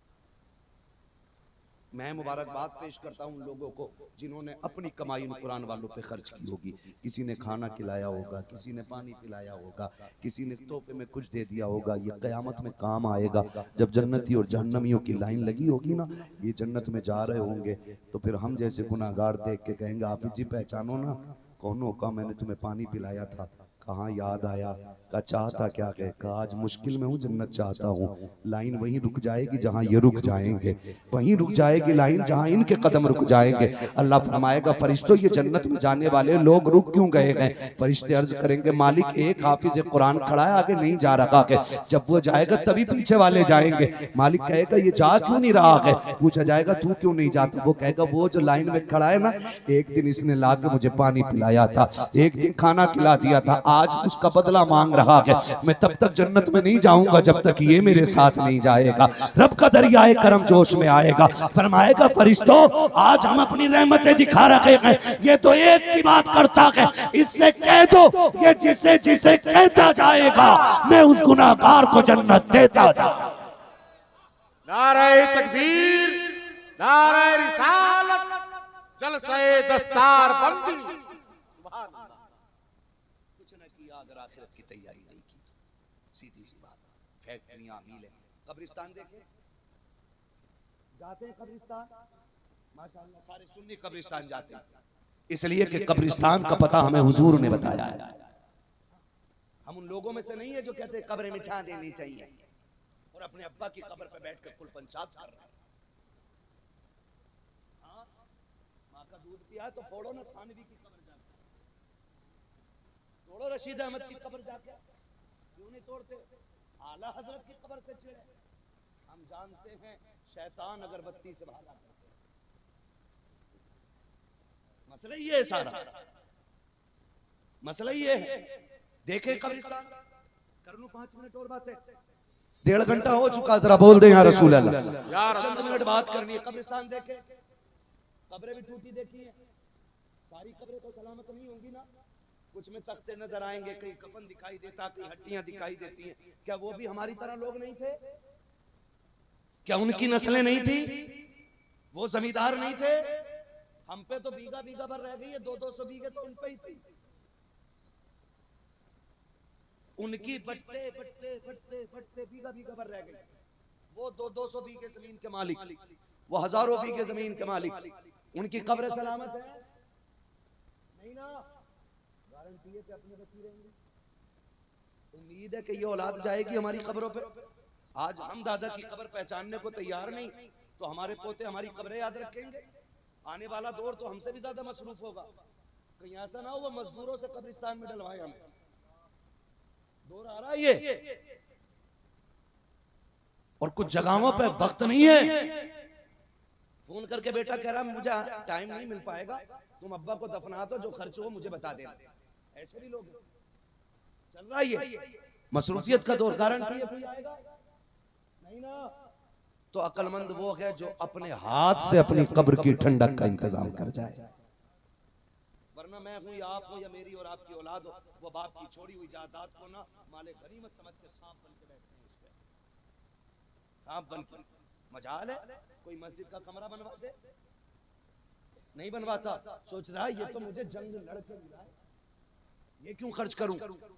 मैं मुबारकबाद पेश करता हूँ उन लोगों को जिन्होंने अपनी कमाई उन कुरान वालों पे खर्च की होगी। किसी ने खाना खिलाया होगा, किसी ने पानी पिलाया होगा, किसी ने तोहफे में कुछ दे दिया होगा। ये क़यामत में काम आएगा जब जन्नती और जहन्नमियों की लाइन लगी होगी ना, ये जन्नत में जा रहे होंगे तो फिर हम जैसे गुनाहगार देख के कहेंगे हाफिज जी पहचानो ना, कौन होगा, मैंने तुम्हें पानी पिलाया था, कहाँ याद आया, कहा चाहता क्या है, कहा आज मुश्किल में हूँ, जन्नत चाहता हूँ। लाइन वहीं रुक जाएगी जहाँ ये रुक जाएंगे, वहीं रुक जाएगी लाइन जहाँ इनके कदम रुक जाएंगे। अल्लाह फरमाएगा फरिश्तों ये जन्नत में जाने वाले लोग रुक क्यों गए हैं? फरिश्ते अर्ज करेंगे मालिक एक हाफिज कुरान खड़ा है आगे नहीं जा रहा है, जब वो जाएगा तभी पीछे वाले जाएंगे। मालिक कहेगा ये जा क्यों नहीं रहा है? पूछा जाएगा तू क्यों नहीं जाता? वो कहेगा वो जो लाइन में खड़ा है ना, एक दिन इसने लाके मुझे पानी पिलाया था, एक दिन खाना खिला दिया था, आज उसका बदला मांग रहा है। मैं तब तक जन्नत में नहीं जाऊंगा जब तक ये मेरे साथ नहीं जाएगा। रब का दरियाए करम जोश में आएगा, फरमाएगा फरिश्तों आज हम अपनी रहमतें दिखा रहे हैं, ये तो एक की बात करता है, इससे कह दो ये जिसे जिसे कहता जाएगा मैं उस गुनाहगार को जन्नत देता जाऊंगा। नारे तकबीर, नारे रिसालत, जलसे दस्तार बंदी। कुछ न किया अगर आखिरत की तैयारी नहीं की, सीधी सी बात। फैक्ट्रियां मिलें, कब्रिस्तान देखे जाते हैं, कब्रिस्तान माशाअल्लाह सारे सुन्नी कब्रिस्तान जाते हैं, इसलिए कि कब्रिस्तान का पता हमें हुजूर ने बताया है। हम उन लोगों में से नहीं है जो कहते हैं कब्रें मिठा देनी चाहिए और अपने अब्बा की कब्र पे बैठकर कुल पंचायत कर रहे हैं। हाँ, माँ का दूध पिया तो फोड़ो ना थानवी की कब्र जाके, तोड़ो रशीद अहमद की कब्र जाके, क्यों नहीं तोड़ते? आला हजरत की कब्र से चिढ़े। हम जानते हैं शैतान अगरबत्ती से भागा करते, मसला ये है, सारा मसला ये है। देखे कब्रिस्तान, कर लूं 5 मिनट और बातें, 1.5 घंटा हो चुका, जरा बोल दे या रसूल अल्लाह, चंद मिनट बात करनी है। कब्रिस्तान देखे, कब्रें भी टूटी देखी है, सारी कब्रें तो सलामत नहीं होंगी ना, कुछ में तख्ते नजर आएंगे, कहीं कफन दिखाई देता, कहीं हड्डियां दिखाई देती हैं। क्या वो भी हमारी तरह लोग नहीं थे? क्या उनकी नस्लें नहीं थी? वो जमींदार नहीं थे? हम पे तो बीघा बीघा भर रह गई है, 200-200 बीघे तो उन पे ही थी। उनकी बटते बटते बटते बटते बीघा बीघा भर रह गई। वो 200-200 बीघे जमीन के मालिक, वो हजारों बीघे जमीन के मालिक, उनकी कब्र सलामत है नहीं ना? गारंटी है कि अपने बची रहेंगे। उम्मीद है कि ये औलाद जाएगी हमारी कब्रों पे। आज हम दादा की कब्र पहचानने को तैयार नहीं, तो हमारे पोते हमारी कब्रें याद रखेंगे। आने वाला दौर तो हमसे भी ज्यादा मसरूफ होगा। कहीं ऐसा ना हो वो मजदूरों से कब्रिस्तान में डलवाए हमें। दौर आ रहा है ये, और कुछ जगहों पे वक्त नहीं है। फोन करके बेटा कह रहा मुझे टाइम नहीं मिल पाएगा, तुम अब्बा को दफना दो, जो खर्च हो मुझे बता देना। ऐसे भी लोग चल रहा है ये मसरूफियत का दौर। गारंटी है कोई आएगा नहीं ना? तो अक्लमंद वो है जो अपने हाथ से अपनी कब्र की ठंडक का इंतजाम कर जाए। वरना मैं हूं या आप हो या मेरी और आपकी औलाद हो, वो बाप की छोड़ी हुई जायदाद को ना माले गनीमत समझ के सांप बन के बैठते हैं। उस पे सांप बन के मजाल है कोई मस्जिद का कमरा बनवा दे, नहीं बनवाता। सोच रहा है ये तो मुझे जंग लड़के मिला है, ये क्यों खर्च करूं?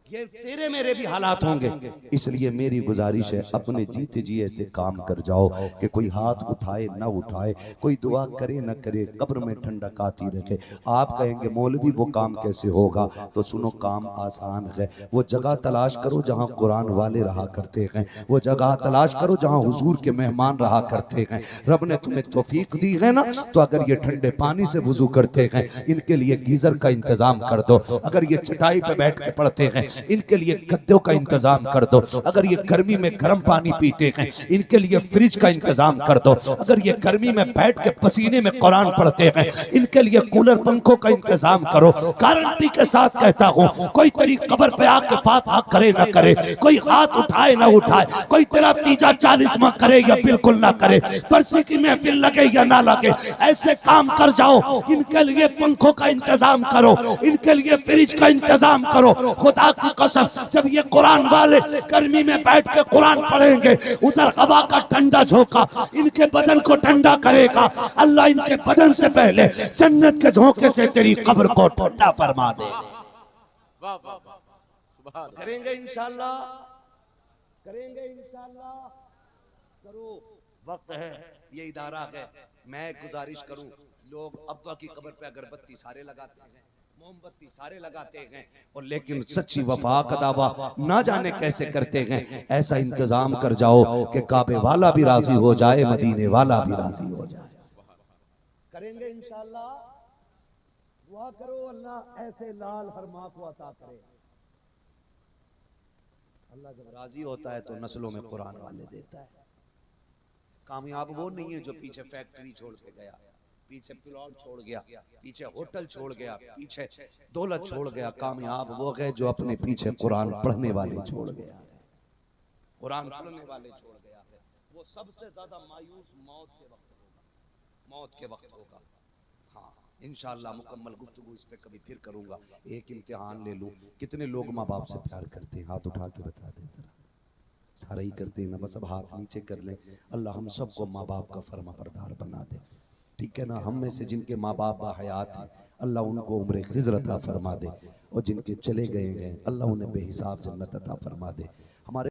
ये तेरे मेरे भी हालात होंगे, इसलिए मेरी गुजारिश है अपने जीते जी ऐसे काम कर जाओ कि कोई हाथ उठाए ना उठाए, कोई दुआ करे ना करे, कब्र में ठंडक आती रखे। आप कहेंगे मौलवी वो काम कैसे होगा? तो सुनो, काम आसान है। वो जगह तलाश करो जहां कुरान वाले रहा करते हैं, वो जगह तलाश करो जहां हुजूर के मेहमान रहा करते हैं। रब ने तुम्हें तौफीक दी है ना, तो अगर ये ठंडे पानी से वुजू करते हैं, इनके लिए गीजर का इंतजाम कर दो। अगर ये चटाई पे बैठ के पढ़ते हैं, इनके लिए गद्दों का इंतजाम कर दो। अगर ये गर्मी में गर्म पानी पीते हैं, इनके लिए फ्रिज का इंतजाम कर दो। अगर ये गर्मी में बैठ के पसीने में कुरान पढ़ते हैं, इनके लिए कूलर पंखों का इंतजाम करो। गारंटी के साथ कहता हूँ, कोई तेरी कब्र पे आके फातिहा करे ना करे, कोई हाथ उठाए ना उठाए, कोई तेरा तीजा 40वां करे या बिल्कुल ना करे, परसी की महफिल लगे या ना लगे, ऐसे काम कर जाओ। इनके लिए पंखों का इंतजाम करो, इनके लिए फ्रिज का इंतजाम करो। खुदा की कसम, जब ये कुरान वाले गर्मी में बैठ के कुरान पढ़ेंगे, उधर हवा का ठंडा झोंका इनके बदन को ठंडा करेगा। अल्लाह इनके बदन से पहले जन्नत के झोंके से तेरी कब्र को ठंडा फरमा दे। करेंगे इंशाअल्लाह, करेंगे इंशाअल्लाह। करो, वक्त है, ये इदारा है। मैं गुजारिश करूं, लोग अब्बा की कब्र पे अगरबत्ती सारे लगाते हैं, मोमबत्ती सारे लगाते हैं और लेकिन सच्ची वफा का दावा ना जाने कैसे करते हैं। ऐसा इंतजाम कर जाओ कि काबे वाला भी राजी हो जाए, मदीने वाला भी राजी हो जाए। करेंगे इंशाअल्लाह। दुआ करो अल्लाह ऐसे लाल हर माँ को अता करे। अल्लाह जब राजी होता है तो नस्लों में कुरान वाले देता है। कामयाब वो नहीं है जो पीछे फैक्ट्री छोड़ के गया, पीछे प्लॉट छोड़ गया, पीछे होटल छोड़ गया, पीछे दौलत छोड़ गया। कामयाब वो है जो अपने पीछे कुरान पढ़ने वाले छोड़ गया, कुरान पढ़ने वाले छोड़ गया है। वो सबसे ज्यादा मायूस मौत के वक्त होगा, मौत के वक्त होगा। हाँ इंशाअल्लाह मुकम्मल गुफ्तगू इस पे कभी फिर करूंगा। एक इम्तिहान ले लूं, कितने लोग माँ बाप से प्यार करते हैं? हाथ उठा के बता दे जरा। सारे ही करते हैं ना, बस अब हाथ नीचे कर लें। अल्लाह हम सबको माँ बाप का फर्मा बरदार बना दे, ठीक है ना। हम में से जिनके माँ बाप बाहयात हैं अल्लाह उनको उम्र खिज़्र अता फरमा दे, और जिनके चले गए हैं अल्लाह उन्हें बेहिसाब जन्नत अता फरमा दे। हमारे